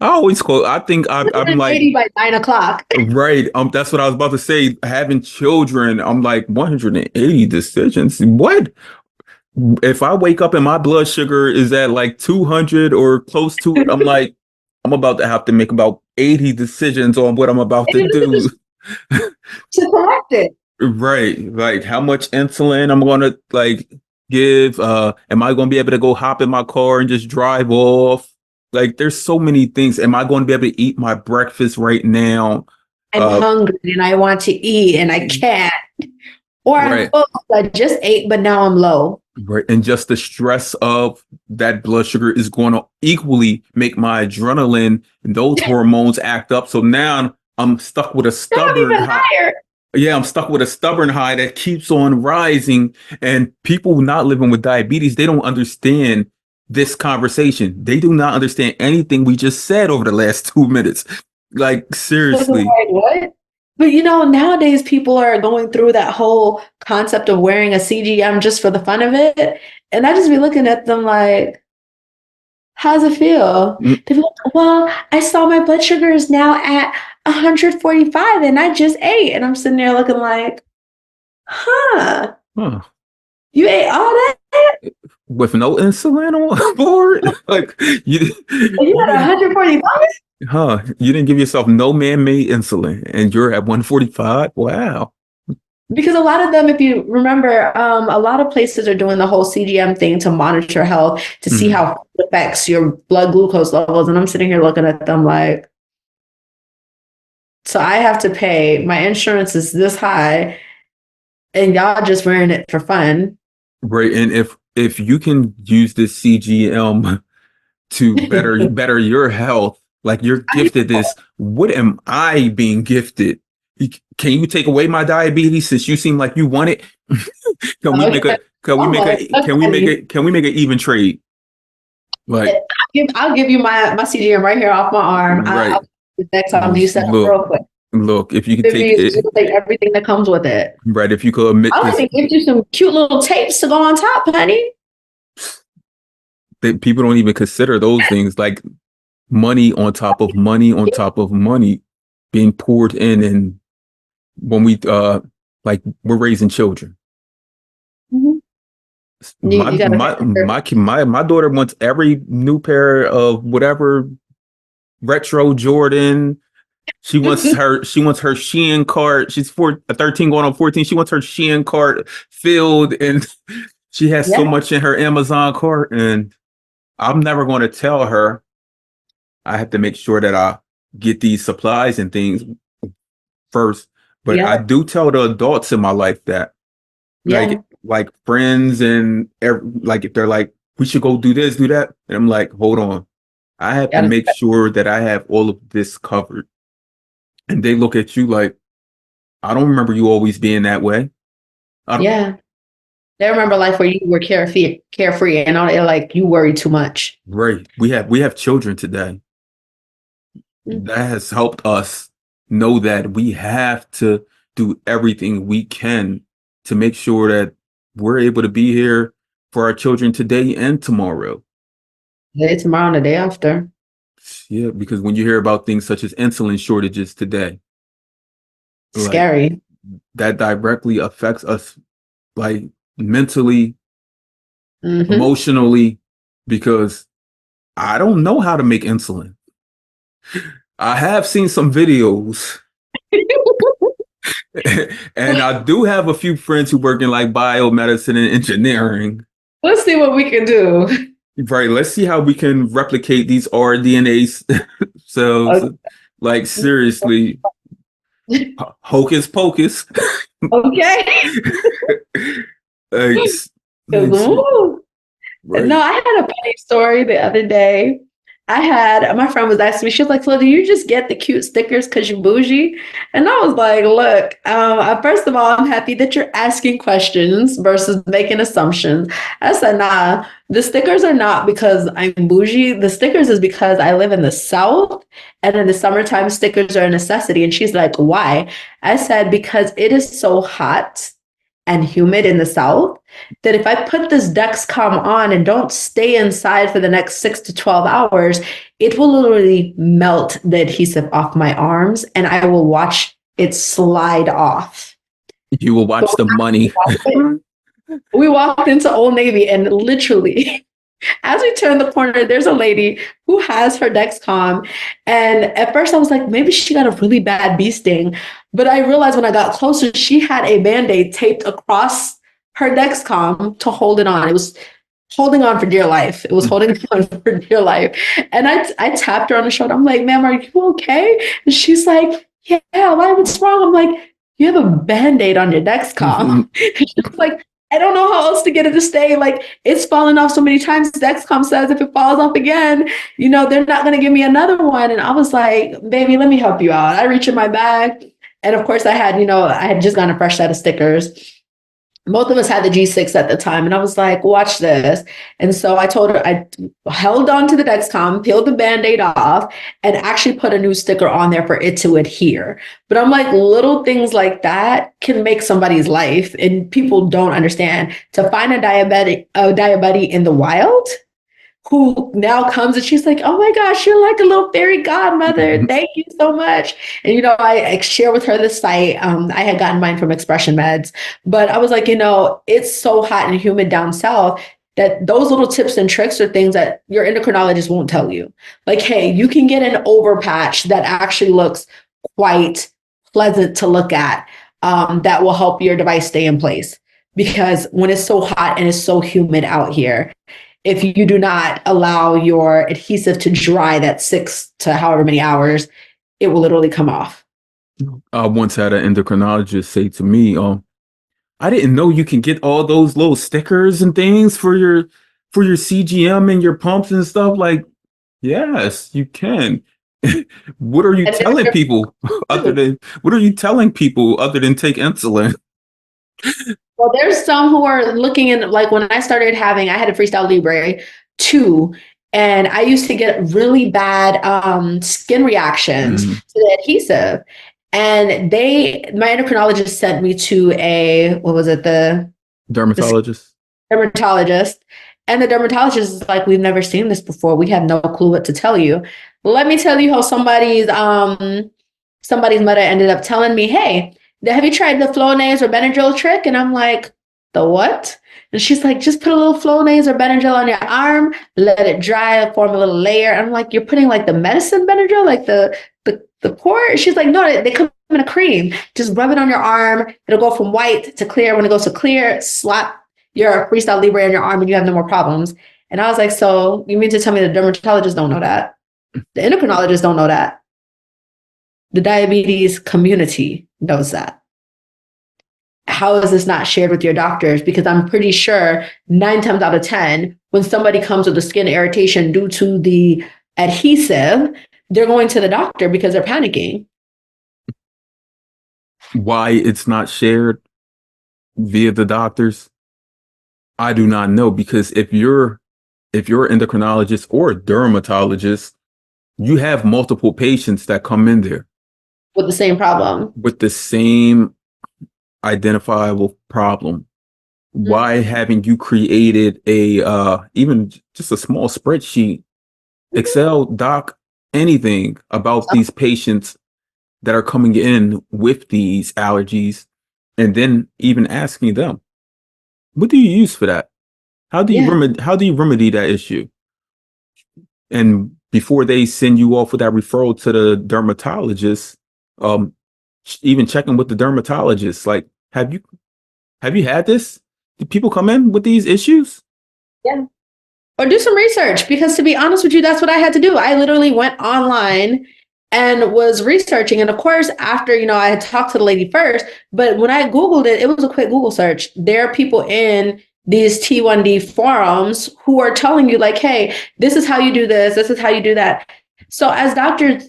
I think I'm like, 180 by 9 o'clock. right. That's what I was about to say. Having children, I'm like 180 decisions. What? If I wake up and my blood sugar is at like 200 or close to it, I'm like, I'm about to have to make about 80 decisions on what I'm about to do. To correct it. Right. Like how much insulin I'm gonna like give. Am I gonna be able to go hop in my car and just drive off? Like there's so many things. Am I going to be able to eat my breakfast right now? I'm Uh, hungry and I want to eat and I can't. Or I'm right. full. I just ate, but now I'm low. Right. And just the stress of that blood sugar is going to equally make my adrenaline and those hormones act up. So now I'm stuck with a Now I'm stubborn even high. higher. Yeah, I'm stuck with a stubborn high that keeps on rising. And people not living with diabetes, they don't understand this conversation. They do not understand anything we just said over the last 2 minutes. Like, seriously. Like, what? But nowadays people are going through that whole concept of wearing a CGM just for the fun of it. And I just be looking at them like, How's it feel? Mm, They're like, well, I saw my blood sugar is now at 145 and I just ate. And I'm sitting there looking like, huh, huh. you ate all that? With no insulin on board? Like You you had didn't, 145? huh? You didn't give yourself no man-made insulin, and you're at 145. Wow. Because a lot of them, if you remember, a lot of places are doing the whole CGM thing to monitor health, to see Mhm. how it affects your blood glucose levels. And I'm sitting here looking at them like, so I have to pay, my insurance is this high, and y'all just wearing it for fun. Right, and if you can use this CGM to better your health, like you're I gifted this, what am I being gifted? Can you take away my diabetes since you seem like you want it? Can we know. make a can we make a can we make it can we make an even trade? Like I'll give you my CGM right here off my arm. right. I'll next time you set up Look, real quick. look, if you could Give take you it, take everything that comes with it. right, if you could admit I'll this, even give you some cute little tapes to go on top, honey. that people don't even consider those things, like money on top of money on top of money being poured in. And when we like we're raising children. Mhm. My You gotta my my daughter wants every new pair of whatever retro Jordan. She wants her Shein cart. She's 13 going on 14. She wants her Shein cart filled, and she has so yeah, much in her Amazon cart. And I'm never going to tell her I have to make sure that I get these supplies and things first. But I yeah, do tell the adults in my life that, yeah. like friends and like if they're like, we should go do this, do that, and I'm like, hold on, I have to Gotta, make sure that I have all of this covered. And they look at you like, I don't remember you always being that way. I don't, yeah. They remember life where you were carefree, and all like you worry too much. right. We have children today. Mm. That has helped us know that we have to do everything we can to make sure that we're able to be here for our children today and tomorrow. Day tomorrow and the day after. Yeah, because when you hear about things such as insulin shortages today, like Scary. that directly affects us, like mentally, Hmm. emotionally, because I don't know how to make insulin. I have seen some videos and I do have a few friends who work in like biomedicine and engineering. Let's see what we can do. Right, let's see how we can replicate these rDNA cells. Like seriously, hocus pocus. Okay. like, like, Ooh. No, right. I had a funny story the other day. My friend was asking me, she was like, so do you just get the cute stickers because you bougie? And I was like, look, first of all, I'm happy that you're asking questions versus making assumptions. I said, nah, the stickers are not because I'm bougie. The stickers is because I live in the South and in the summertime, stickers are a necessity. And she's like, why? I said, because it is so hot and humid in the South that if I put this Dexcom on and don't stay inside for the next 6 to 12 hours, it will literally melt the adhesive off my arms and I will watch it slide off. You will watch the money. We walked into Old Navy and literally, as we turn the corner, there's a lady who has her Dexcom. And at first I was like, maybe she got a really bad bee sting. But I realized when I got closer, she had a Band-Aid taped across her Dexcom to hold it on. It was holding on for dear life. It was holding on for dear life. And I tapped her on the shoulder. I'm like, ma'am, are you okay? And she's like, yeah, why? What's wrong? I'm like, you have a Band-Aid on your Dexcom. She's like, I don't know how else to get it to stay. Like it's fallen off so many times. Dexcom says if it falls off again, they're not going to give me another one. And I was like, baby, let me help you out. I reach in my bag. And of course I had just gotten a fresh set of stickers. Both of us had the G6 at the time. And I was like, watch this. And so I told her, I held on to the Dexcom, peeled the Band-Aid off, and actually put a new sticker on there for it to adhere. But I'm like, little things like that can make somebody's life. And people don't understand. To find a diabetic in the wild, who now comes and she's like, oh my gosh, you're like a little fairy godmother. Thank you so much. And, I share with her the site. I had gotten mine from Expression Meds, but I was like, it's so hot and humid down south that those little tips and tricks are things that your endocrinologist won't tell you. Like, hey, you can get an overpatch that actually looks quite pleasant to look at, that will help your device stay in place. Because when it's so hot and it's so humid out here, if you do not allow your adhesive to dry that 6 to however many hours, it will literally come off. I once had an endocrinologist say to me, I didn't know you can get all those little stickers and things for your CGM and your pumps and stuff. Like, yes, you can. What are you telling people other than take insulin? Well, there's some who are looking in, like when I started having, I had a Freestyle Libre 2, and I used to get really bad skin reactions to the adhesive. And my endocrinologist sent me to the Dermatologist. Dermatologist. And the dermatologist is like, we've never seen this before. We have no clue what to tell you. Let me tell you how somebody's mother ended up telling me, hey, have you tried the Flonase or Benadryl trick? And I'm like, the what? And she's like, just put a little Flonase or Benadryl on your arm, let it dry, form a little layer. I'm like, you're putting like the medicine Benadryl, like the port? She's like, no, they come in a cream. Just rub it on your arm. It'll go from white to clear. When it goes to clear, slap your Freestyle Libre on your arm and you have no more problems. And I was like, so you mean to tell me the dermatologists don't know that? The endocrinologists don't know that. The diabetes community knows that. How is this not shared with your doctors? Because I'm pretty sure 9 times out of 10, when somebody comes with a skin irritation due to the adhesive, they're going to the doctor because they're panicking. Why it's not shared via the doctors, I do not know. Because if you're an endocrinologist or a dermatologist, you have multiple patients that come in there with the same problem, with the same identifiable problem. Why haven't you created a even just a small spreadsheet, Excel doc, anything about these patients that are coming in with these allergies, and then even asking them, what do you use for that? How do you remedy that issue? And before they send you off with that referral to the dermatologist, even checking with the dermatologist, like, have you had this? Do people come in with these issues? Yeah. Or do some research, because to be honest with you, that's what I had to do. I literally went online and was researching. And of course, after, I had talked to the lady first, but when I Googled it, it was a quick Google search. There are people in these T1D forums who are telling you like, hey, this is how you do this. This is how you do that. So as doctors,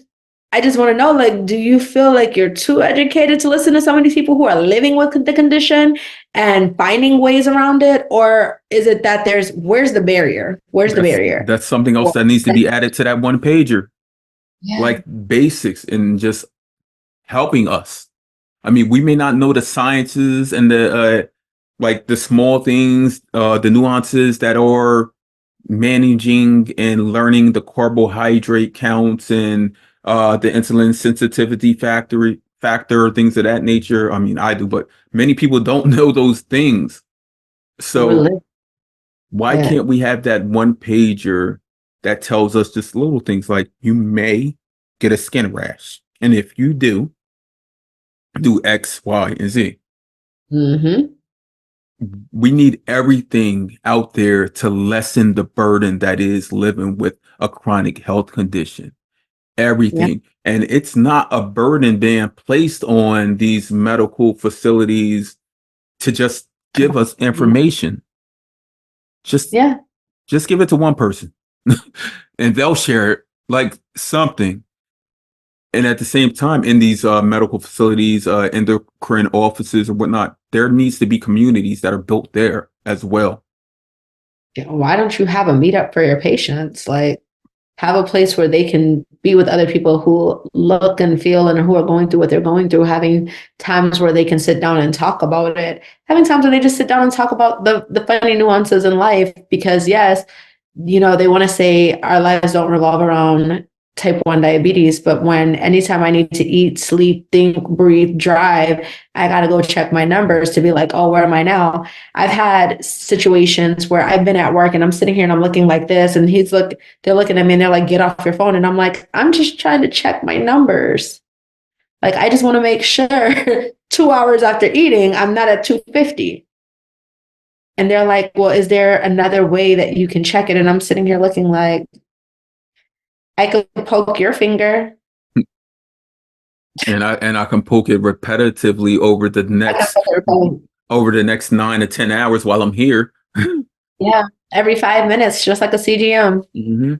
I just want to know, like, do you feel like you're too educated to listen to some of these people who are living with the condition and finding ways around it? Or is it that where's the barrier? Where's the barrier? That's something else that needs to be added to that one pager. Yeah. Like basics and just helping us. I mean, we may not know the sciences and the like the small things, the nuances that are managing and learning the carbohydrate counts and the insulin sensitivity factor, things of that nature. I mean, I do, but many people don't know those things. So why can't we have that one pager that tells us just little things like you may get a skin rash, and if you do X, Y, and Z. We need everything out there to lessen the burden that is living with a chronic health condition. Everything. And it's not a burden being placed on these medical facilities to just give us information. Just give it to one person and they'll share it like something. And at the same time, in these medical facilities, endocrine offices or whatnot, there needs to be communities that are built there as well. Why don't you have a meetup for your patients? Like, have a place where they can be with other people who look and feel and who are going through what they're going through, having times where they can sit down and talk about it, having times where they just sit down and talk about the funny nuances in life. Because yes, they want to say our lives don't revolve around type 1 diabetes, but anytime I need to eat, sleep, think, breathe, drive, I got to go check my numbers to be like, oh, where am I now? I've had situations where I've been at work and I'm sitting here and I'm looking like this, and they're looking at me and they're like, get off your phone. And I'm like, I'm just trying to check my numbers. Like, I just want to make sure 2 hours after eating, I'm not at 250. And they're like, well, is there another way that you can check it? And I'm sitting here looking like, I could poke your finger. And I can poke it repetitively over the next 9 to 10 hours while I'm here. Yeah, every 5 minutes, just like a CGM. Mm-hmm.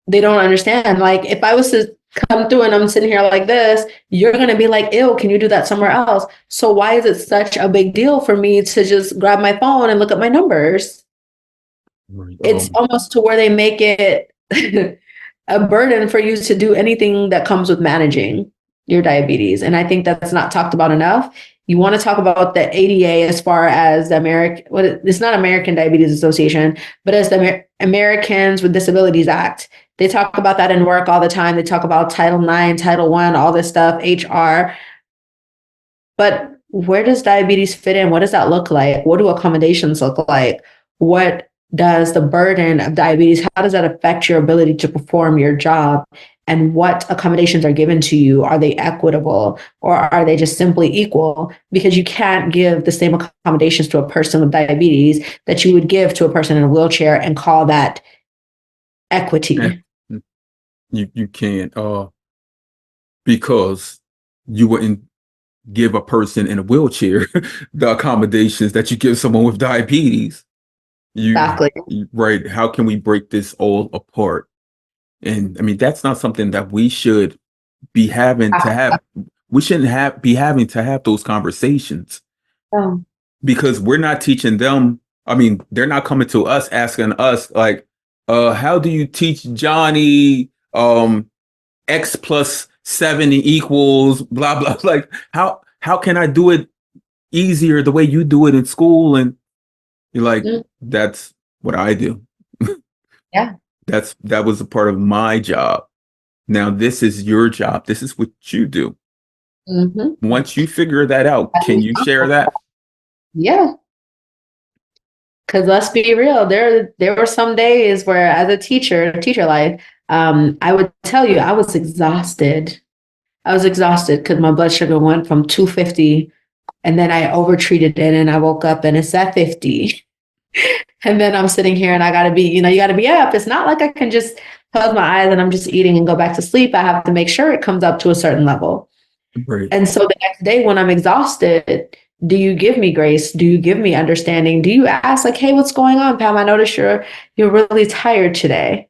They don't understand. Like, if I was to come through and I'm sitting here like this, you're going to be like, ew, can you do that somewhere else? So why is it such a big deal for me to just grab my phone and look at my numbers? It's almost to where they make it a burden for you to do anything that comes with managing your diabetes. And I think that's not talked about enough. You want to talk about the ADA as far as the it's not American Diabetes Association, but as the Americans with Disabilities Act. They talk about that in work all the time. They talk about Title IX, Title I, all this stuff, HR. But where does diabetes fit in? What does that look like? What do accommodations look like? What does the burden of diabetes, how does that affect your ability to perform your job? And what accommodations are given to you? Are they equitable, or are they just simply equal? Because you can't give the same accommodations to a person with diabetes that you would give to a person in a wheelchair and call that equity. You can't, because you wouldn't give a person in a wheelchair the accommodations that you give someone with diabetes. Exactly. Right. How can we break this all apart? And I mean, that's not something that we should be having to have. We shouldn't be having to have those conversations, because we're not teaching them. I mean, they're not coming to us asking us like, how do you teach Johnny X plus 7 equals blah blah? Like, how can I do it easier the way you do it in school? And you're like, that's what I do. Yeah. That was a part of my job. Now this is your job. This is what you do. Mm-hmm. Once you figure that out, can you share that? Yeah. Because let's be real, there were some days where, as a teacher life, I would tell you I was exhausted. I was exhausted because my blood sugar went from 250, and then I overtreated it, and I woke up and it's at 50. And then I'm sitting here and I got to be, you got to be up. It's not like I can just close my eyes and I'm just eating and go back to sleep. I have to make sure it comes up to a certain level. Right. And so the next day when I'm exhausted, do you give me grace? Do you give me understanding? Do you ask like, hey, what's going on, Pam? I noticed you're really tired today.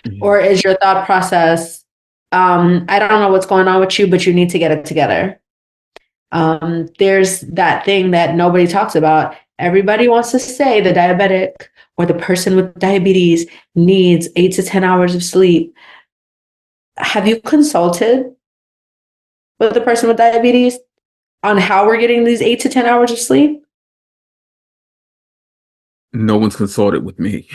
Mm-hmm. Or is your thought process, I don't know what's going on with you, but you need to get it together. There's that thing that nobody talks about. Everybody wants to say the diabetic or the person with diabetes needs 8 to 10 hours of sleep. Have you consulted with the person with diabetes on how we're getting these 8 to 10 hours of sleep? No one's consulted with me.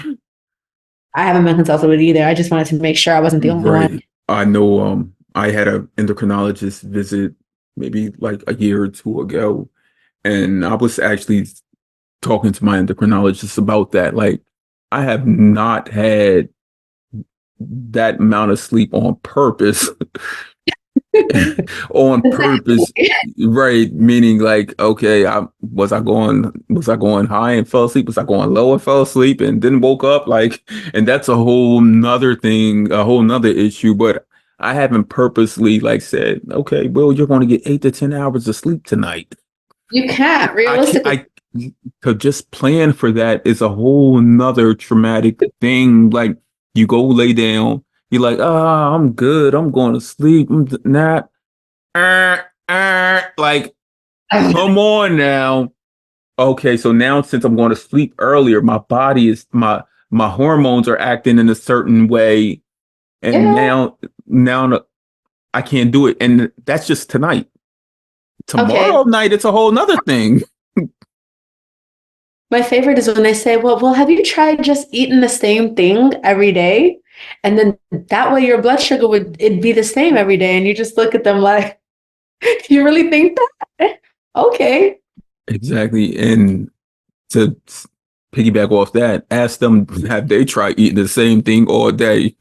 I haven't been consulted with either. I just wanted to make sure I wasn't the only one. I know I had an endocrinologist visit maybe like a year or two ago, and I was actually talking to my endocrinologist about that. Like, I have not had that amount of sleep on purpose. On purpose, right? Meaning, like, okay, was I going high and fell asleep? Was I going low and fell asleep and then woke up? Like, and that's a whole nother thing, a whole nother issue. But I haven't purposely like said, okay, well, you're going to get 8 to 10 hours of sleep tonight. You can't realistically. To just plan for that is a whole nother traumatic thing. Like, you go lay down, you're like, I'm good, I'm going to sleep. I'm not. Like, come on now. Okay, so now since I'm going to sleep earlier, my body is my hormones are acting in a certain way, and now I can't do it, and that's just tonight. Tomorrow night, it's a whole nother thing. My favorite is when they say, well, have you tried just eating the same thing every day? And then that way your blood sugar it'd be the same every day. And you just look at them like, you really think that? Okay. Exactly. And to piggyback off that, ask them, have they tried eating the same thing all day?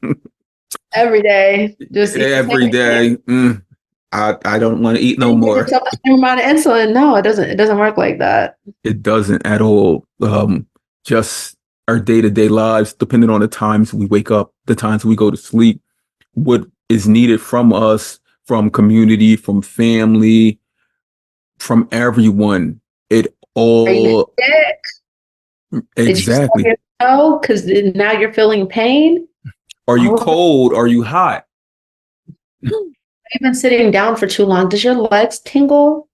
Every day. Just eat the Every same thing. day. I don't want to eat no And give more. yourself the same amount of insulin. No, it doesn't work like that. It doesn't at all. Just our day-to-day lives, depending on the times we wake up, the times we go to sleep, what is needed from us, from community, from family, from everyone. It Are you all sick? Did you stub exactly. your toe? Because now you're feeling pain? Are you All of it. cold? Are you hot? You've been sitting down for too long. Does your legs tingle?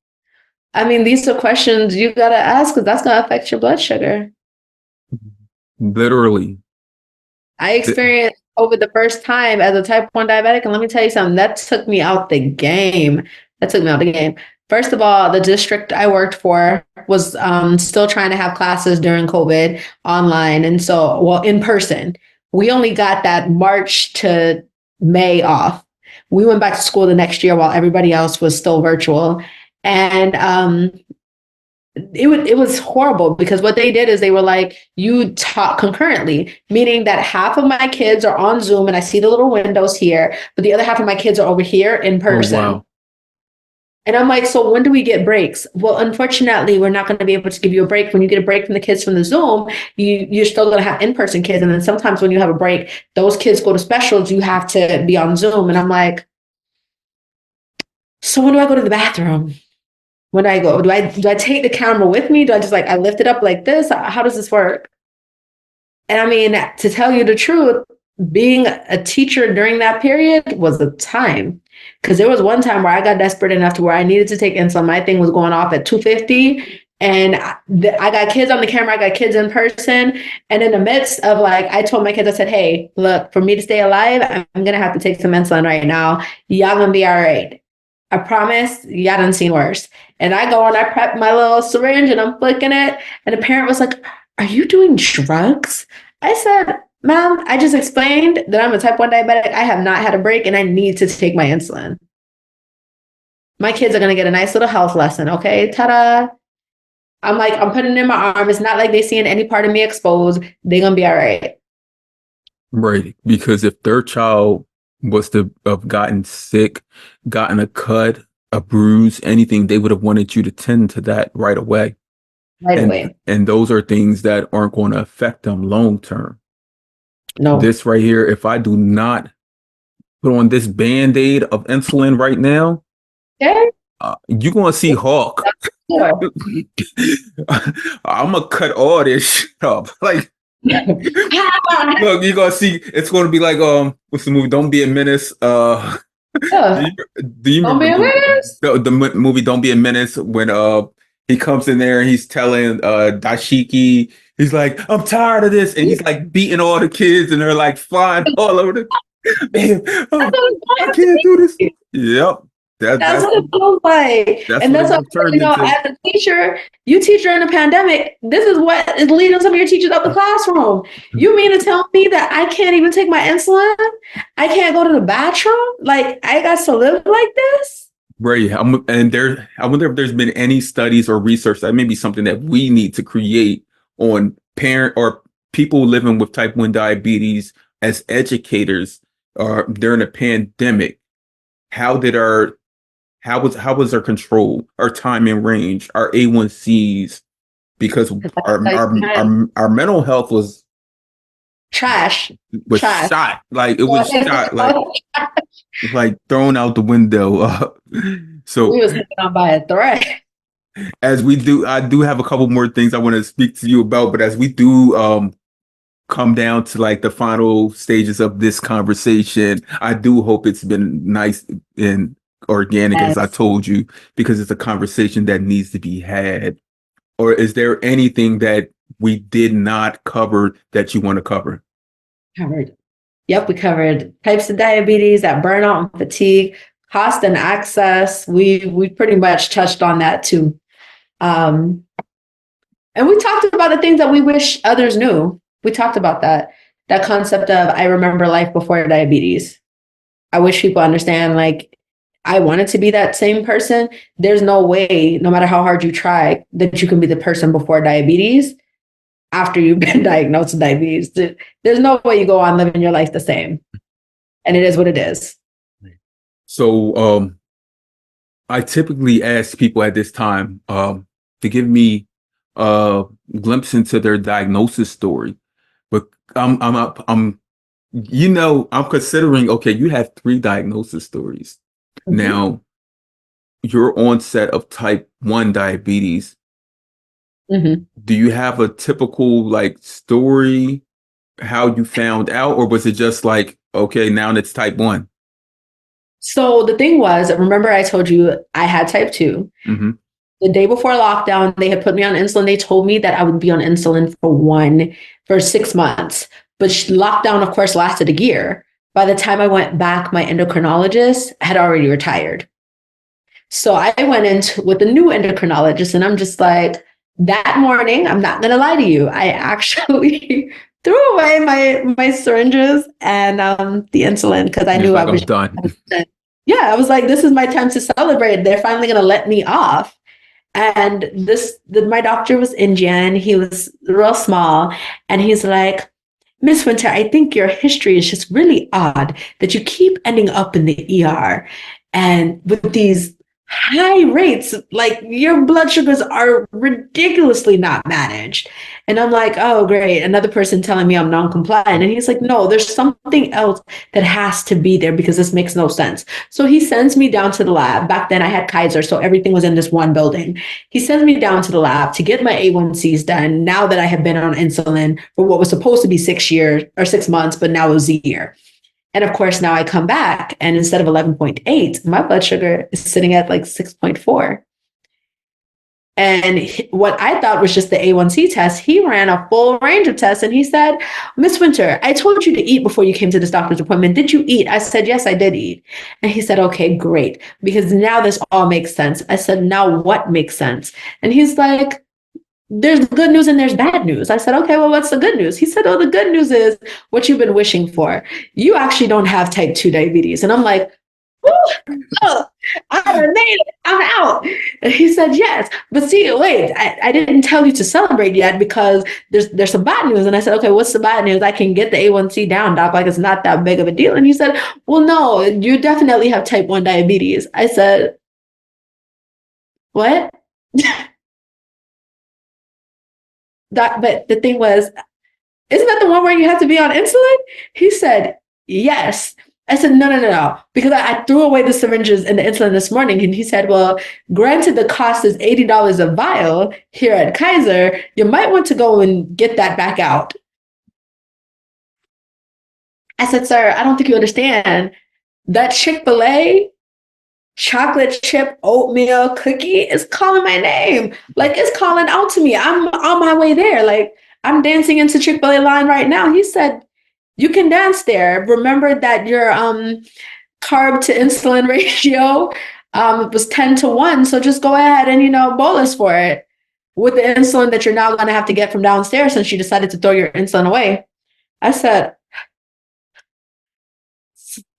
I mean, these are questions you got to ask because that's going to affect your blood sugar. Literally. I experienced over the first time as a type 1 diabetic, and let me tell you something, that took me out the game. That took me out the game. First of all, the district I worked for was still trying to have classes during COVID online. And so, well, in person. We only got that March to May off. We went back to school the next year while everybody else was still virtual. And it was horrible because what they did is they were like, you taught concurrently, meaning that half of my kids are on Zoom and I see the little windows here, but the other half of my kids are over here in Oh person. wow. And I'm like, so when do we get breaks? Well, unfortunately, we're not going to be able to give you a break. When you get a break from the kids from the Zoom, you're still going to have in-person kids. And then sometimes when you have a break, those kids go to specials, you have to be on Zoom. And I'm like, so when do I go to the bathroom? When do I go? Do I take the camera with me? Do I just I lift it up like this? How does this work? And I mean, to tell you the truth, being a teacher during that period was a time. Because there was one time where I got desperate enough to where I needed to take insulin. My thing was going off at 250. And I got kids on the camera, I got kids in person. And in the midst of I told my kids, I said, hey, look, for me to stay alive, I'm going to have to take some insulin right now. Y'all going to be all right. I promise, y'all done seen worse. And I go and I prep my little syringe and I'm flicking it. And the parent was like, are you doing drugs? I said, ma'am, I just explained that I'm a type 1 diabetic. I have not had a break and I need to take my insulin. My kids are going to get a nice little health lesson. Okay. Ta-da. I'm putting it in my arm. It's not like they seeing any part of me exposed. They're going to be all right. Right. Because if their child was to have gotten sick, gotten a cut, a bruise, anything, they would have wanted you to tend to that right away. Right away. And those are things that aren't going to affect them long term. No. This right here, if I do not put on this Band-Aid of insulin right now, Okay. you're going to see Hawk. Yeah. I'm going to cut all this shit up. Look, you're going to see, it's going to be what's the movie? Don't Be a Menace. Yeah. Do you Don't be remember embarrassed. the movie Don't Be a Menace when he comes in there and he's telling Dashiki, he's like, I'm tired of this, and he's beating all the kids and they're flying all over the man, I can't do this. Yep. That's what it feels like. That's And what that's it what, turned into. as a teacher, you teach during the pandemic. This is what is leading some of your teachers out the classroom. You mean to tell me that I can't even take my insulin? I can't go to the bathroom? I got to live like this? Right. I wonder if there's been any studies or research that may be something that we need to create on parent or people living with type 1 diabetes as educators during the pandemic. How was our control, our time in range, our A1Cs? Because our mental health was Trash. shot. It was shot, thrown out the window. So we was hanging on by a thread. I do have a couple more things I want to speak to you about, but as we do come down to the final stages of this conversation, I do hope it's been nice and organic, as I told you, because it's a conversation that needs to be had. Or is there anything that we did not cover that you want to cover? Covered. Yep, we covered types of diabetes, that burnout and fatigue, cost and access. We pretty much touched on that too. And And we talked about the things that we wish others knew. We talked about that concept of I remember life before diabetes. I wish people understand, like, I wanted to be that same person. There's no way, no matter how hard you try, that you can be the person before diabetes after you've been diagnosed with diabetes. There's no way you go on living your life the same. And it is what it is. So I typically ask people at this time to give me a glimpse into their diagnosis story. But I'm considering, okay, you have 3 diagnosis stories. Mm-hmm. Now, your onset of type 1 diabetes. Mm-hmm. Do you have a typical like story, how you found out, or was it just like, okay, now it's type 1? So the thing was, remember I told you I had type 2. Mm-hmm. The day before lockdown, they had put me on insulin. They told me that I would be on insulin for 6 months. But lockdown, of course, lasted a year. By the time I went back, my endocrinologist had already retired. So I went in with a new endocrinologist, and I'm just like, that morning, I'm not going to lie to you, I actually threw away my syringes and the insulin because I knew I was done. Yeah, I was like, this is my time to celebrate. They're finally going to let me off. And my doctor was Indian. He was real small. And he's like, Miss Winter, I think your history is just really odd that you keep ending up in the ER and with these high rates, like your blood sugars are ridiculously not managed. And I'm like, oh, great. Another person telling me I'm non-compliant. And he's like, no, there's something else that has to be there because this makes no sense. So he sends me down to the lab. Back then I had Kaiser, so everything was in this one building. He sends me down to the lab to get my A1Cs done now that I have been on insulin for what was supposed to be 6 years or 6 months, but now it was a year. And of course, now I come back and instead of 11.8, my blood sugar is sitting at like 6.4. And what I thought was just the A1C test, he ran a full range of tests and he said, Miss Winter, I told you to eat before you came to this doctor's appointment. Did you eat? I said, yes, I did eat. And he said, okay, great. Because now this all makes sense. I said, now what makes sense? And he's like, there's good news and there's bad news. I said, okay, well, what's the good news? He said, oh, the good news is what you've been wishing for. You actually don't have type 2 diabetes. And I'm like, oh, I made it. I'm out. And he said, yes. But see, wait, I didn't tell you to celebrate yet because there's some bad news. And I said, okay, what's the bad news? I can get the A1C down, doc, like it's not that big of a deal. And he said, well, no, you definitely have type 1 diabetes. I said, what? But the thing was, isn't that the one where you have to be on insulin? He said, yes. I said, no, because I threw away the syringes and the insulin this morning. And he said, well, granted the cost is $80 a vial here at Kaiser, you might want to go and get that back out. I said, sir, I don't think you understand. That Chick-fil-A chocolate chip oatmeal cookie is calling my name. Like it's calling out to me. I'm on my way there. Like I'm dancing into Chick-fil-A line right now. He said, you can dance there. Remember that your carb to insulin ratio was 10-1. So just go ahead and, bolus for it with the insulin that you're now going to have to get from downstairs since you decided to throw your insulin away. I said,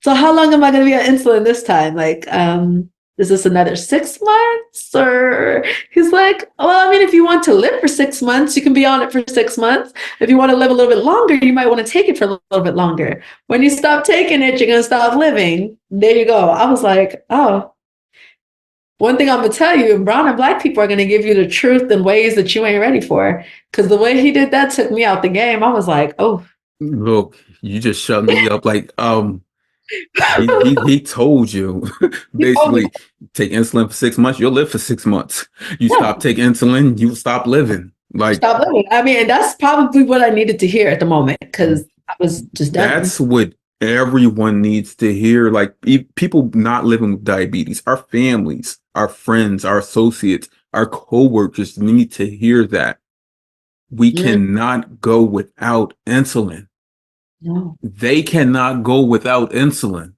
so how long am I going to be on insulin this time? Like, is this another 6 months? Or he's like, well, I mean, if you want to live for 6 months, you can be on it for 6 months. If you want to live a little bit longer, you might want to take it for a little bit longer. When you stop taking it, you're going to stop living. There you go. I was like, oh, one thing I'm going to tell you, brown and black people are going to give you the truth in ways that you ain't ready for. Because the way he did that took me out the game. I was like, oh. Look, you just shut me up. Like, he told you basically take insulin for 6 months, you'll live for 6 months. You stop taking insulin, you stop living. Like stop living. I mean, that's probably what I needed to hear at the moment because I was just done. That's what everyone needs to hear. Like people not living with diabetes, our families, our friends, our associates, our coworkers need to hear that. We cannot go without insulin. No. They cannot go without insulin.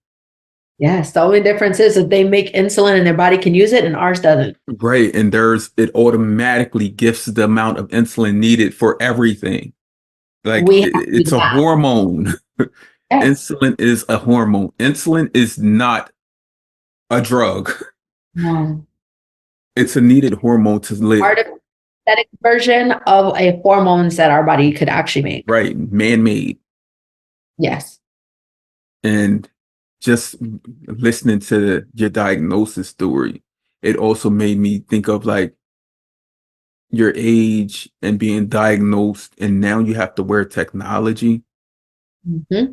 Yes, the only difference is that they make insulin and their body can use it and ours doesn't. Right. And it automatically gifts the amount of insulin needed for everything. Like We have to it's do a that. hormone. Yes. Insulin is a hormone. Insulin is not a drug. No. It's a needed hormone to live. Synthetic version of a hormones that our body could actually make. Right. Man-made. Yes. And just listening to your diagnosis story, it also made me think of like your age and being diagnosed, and now you have to wear technology. Mm-hmm.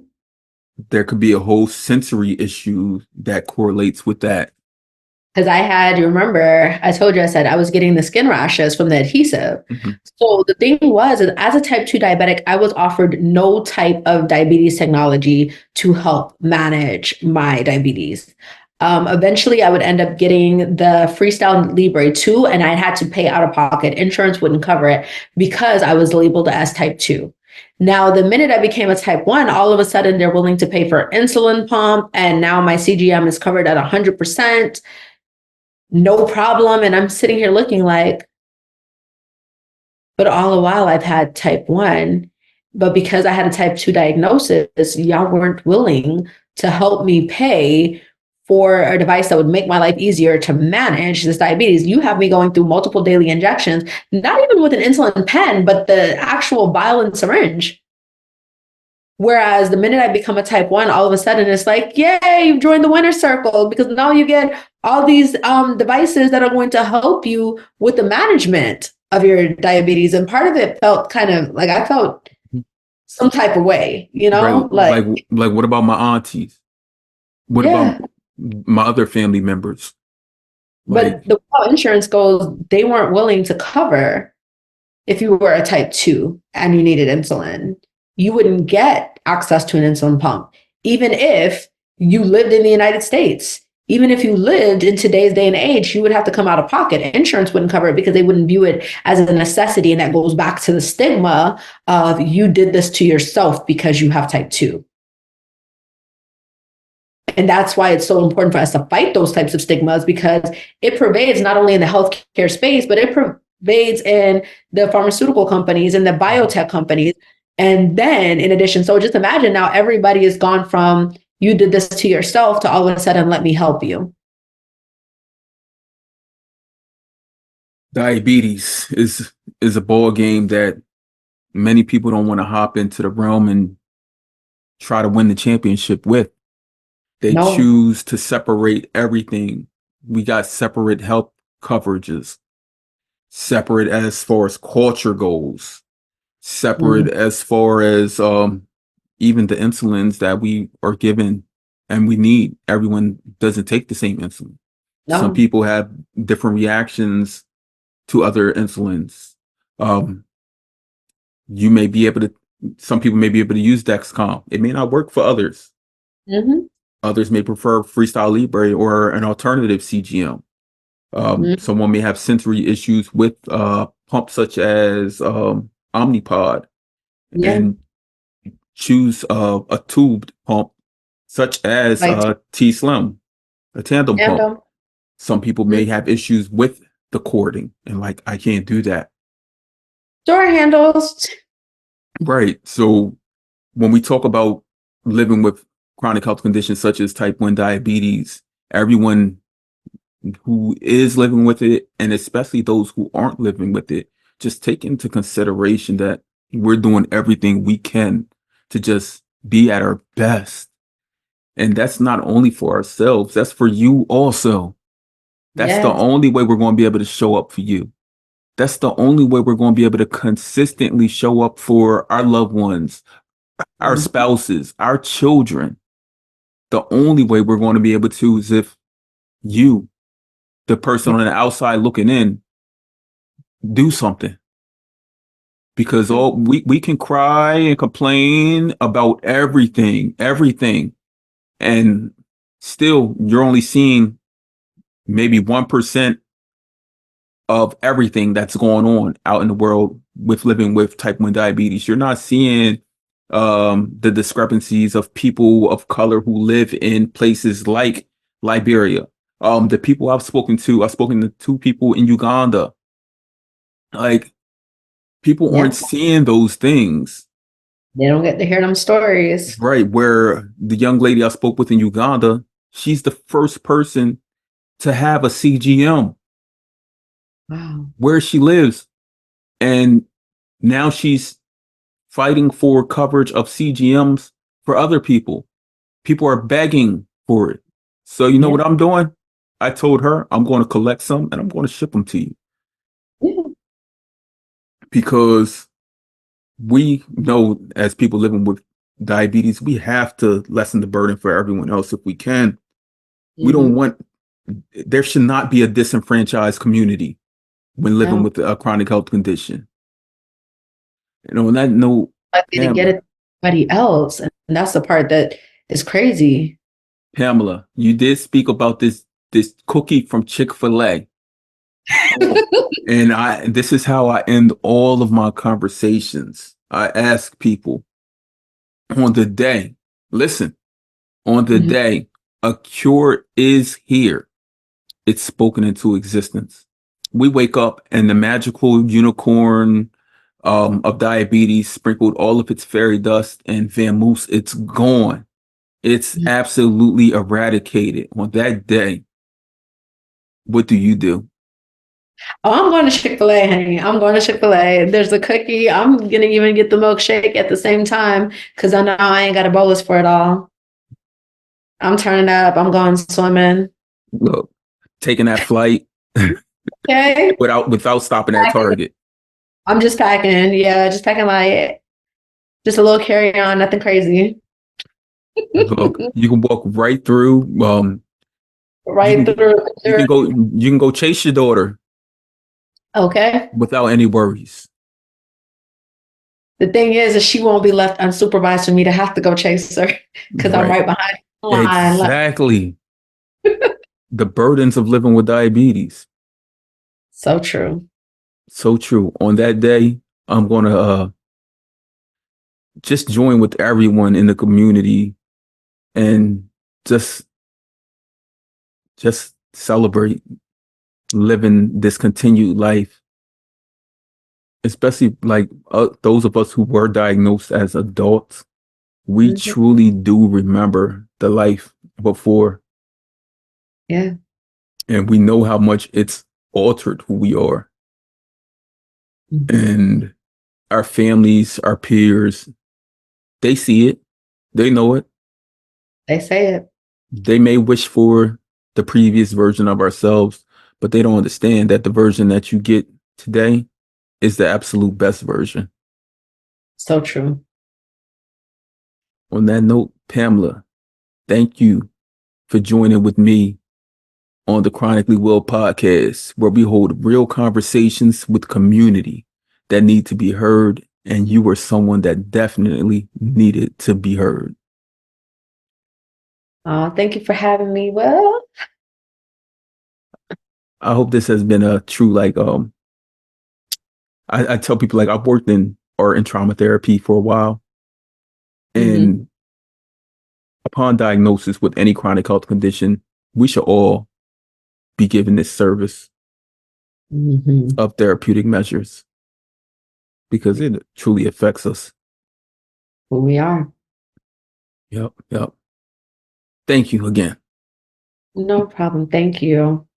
There could be a whole sensory issue that correlates with that. Because you remember, I told you, I said I was getting the skin rashes from the adhesive. Mm-hmm. So the thing was, is as a type 2 diabetic, I was offered no type of diabetes technology to help manage my diabetes. Eventually, I would end up getting the Freestyle Libre 2, and I had to pay out of pocket. Insurance wouldn't cover it because I was labeled as type 2. Now, the minute I became a type 1, all of a sudden they're willing to pay for insulin pump, and now my CGM is covered at 100%. No problem. And I'm sitting here looking like, but all the while I've had type 1. But because I had a type 2 diagnosis, y'all weren't willing to help me pay for a device that would make my life easier to manage this diabetes. You have me going through multiple daily injections, not even with an insulin pen, but the actual vial and syringe. Whereas the minute I become a type 1, all of a sudden it's like, yay, you've joined the winner circle, because now you get all these devices that are going to help you with the management of your diabetes. And part of it felt kind of like I felt some type of way, Right. like What about my aunties? What yeah. about my other family members? Like, But the way insurance goes, they weren't willing to cover if you were a type 2 and you needed insulin. You wouldn't get access to an insulin pump, even if you lived in the United States. Even if you lived in today's day and age, you would have to come out of pocket. Insurance wouldn't cover it because they wouldn't view it as a necessity. And that goes back to the stigma of you did this to yourself because you have type 2. And that's why it's so important for us to fight those types of stigmas, because it pervades not only in the healthcare space, but it pervades in the pharmaceutical companies and the biotech companies. And then in addition, so just imagine now everybody has gone from you did this to yourself to all of a sudden, let me help you. diabetes is a ball game that many people don't want to hop into the realm and try to win the championship with. They No. choose to separate everything. We got separate health coverages, separate as far as culture goes, separate as far as even the insulins that we are given and we need. Everyone doesn't take the same insulin. Some No. people have different reactions to other insulins. You may be able to, some people may be able to use Dexcom. It may not work for others. Mm-hmm. Others may prefer Freestyle Libre or an alternative CGM. Someone may have sensory issues with pumps such as Omnipod Yeah. and choose a tubed pump such as Like T-Slim, a tandem pump. tandem. Some people may have issues with the cording and like, I can't do that. Door handles. Right. So when we talk about living with chronic health conditions such as type 1 diabetes, everyone who is living with it, and especially those who aren't living with it, just take into consideration that we're doing everything we can to just be at our best. And that's not only for ourselves, that's for you also. That's the Yes. only way we're going to be able to show up for you. That's the only way we're going to be able to consistently show up for our loved ones, our spouses, our children. The only way we're going to be able to is if you, the person on the outside looking in, do something. Because we can cry and complain about everything, and still you're only seeing maybe 1% of everything that's going on out in the world with living with type 1 diabetes. You're not seeing the discrepancies of people of color who live in places like Liberia. The people I've spoken to 2 people in Uganda. Like, people Yeah. aren't seeing those things. They don't get to hear them stories. Right, where the young lady I spoke with in Uganda, she's the first person to have a CGM Wow. where she lives. And now she's fighting for coverage of CGMs for other people. People are begging for it. So you know Yeah. what I'm doing? I told her I'm going to collect some and I'm going to ship them to you, Yeah. because we know, as people living with diabetes, we have to lessen the burden for everyone else if we can. We don't Mhm. want, there should not be a disenfranchised community when living No, with a chronic health condition. On that note, likely to get Pamela, it to somebody else. And that's the part that is crazy. Pamela, you did speak about this cookie from Chick-fil-A. Oh. And this is how I end all of my conversations. I ask people, on the day, listen, on the Mhm. day a cure is here, it's spoken into existence. We wake up and the magical unicorn of diabetes sprinkled all of its fairy dust and vamoose, it's gone. It's absolutely eradicated. On that day, what do you do? Oh, I'm going to Chick-fil-A, honey. I'm going to Chick-fil-A. There's a cookie. I'm gonna even get the milkshake at the same time because I know I ain't got a bolus for it all. I'm turning up. I'm going swimming. Look, taking that flight Okay. without stopping at Target. I'm just packing. Yeah, just packing my just a little carry on, nothing crazy. Look, you can walk right through. You Right can through. you can go chase your daughter Okay. without any worries. The thing is she won't be left unsupervised for me to have to go chase her because I'm Right. right behind the line. Like, Exactly. The burdens of living with diabetes. so true. So true. On that day, I'm gonna just join with everyone in the community and just just celebrate living this continued life, especially like those of us who were diagnosed as adults. We Mhm. truly do remember the life before, Yeah. and we know how much it's altered who we are. Mhm. And our families, our peers, they see it, they know it. They say it. They may wish for the previous version of ourselves, but they don't understand that the version that you get today is the absolute best version. So true. On that note, Pamela, thank you for joining with me on the Chronically Well podcast, where we hold real conversations with community that need to be heard. And you were someone that definitely needed to be heard. Thank you for having me. Well, I hope this has been a true, like, I tell people, like, I've worked in art and trauma therapy for a while. mhm, And upon diagnosis with any chronic health condition, we should all be given this service mhm. of therapeutic measures because it truly affects us. Who we are. Yep. Yep. Thank you again. No problem. Thank you.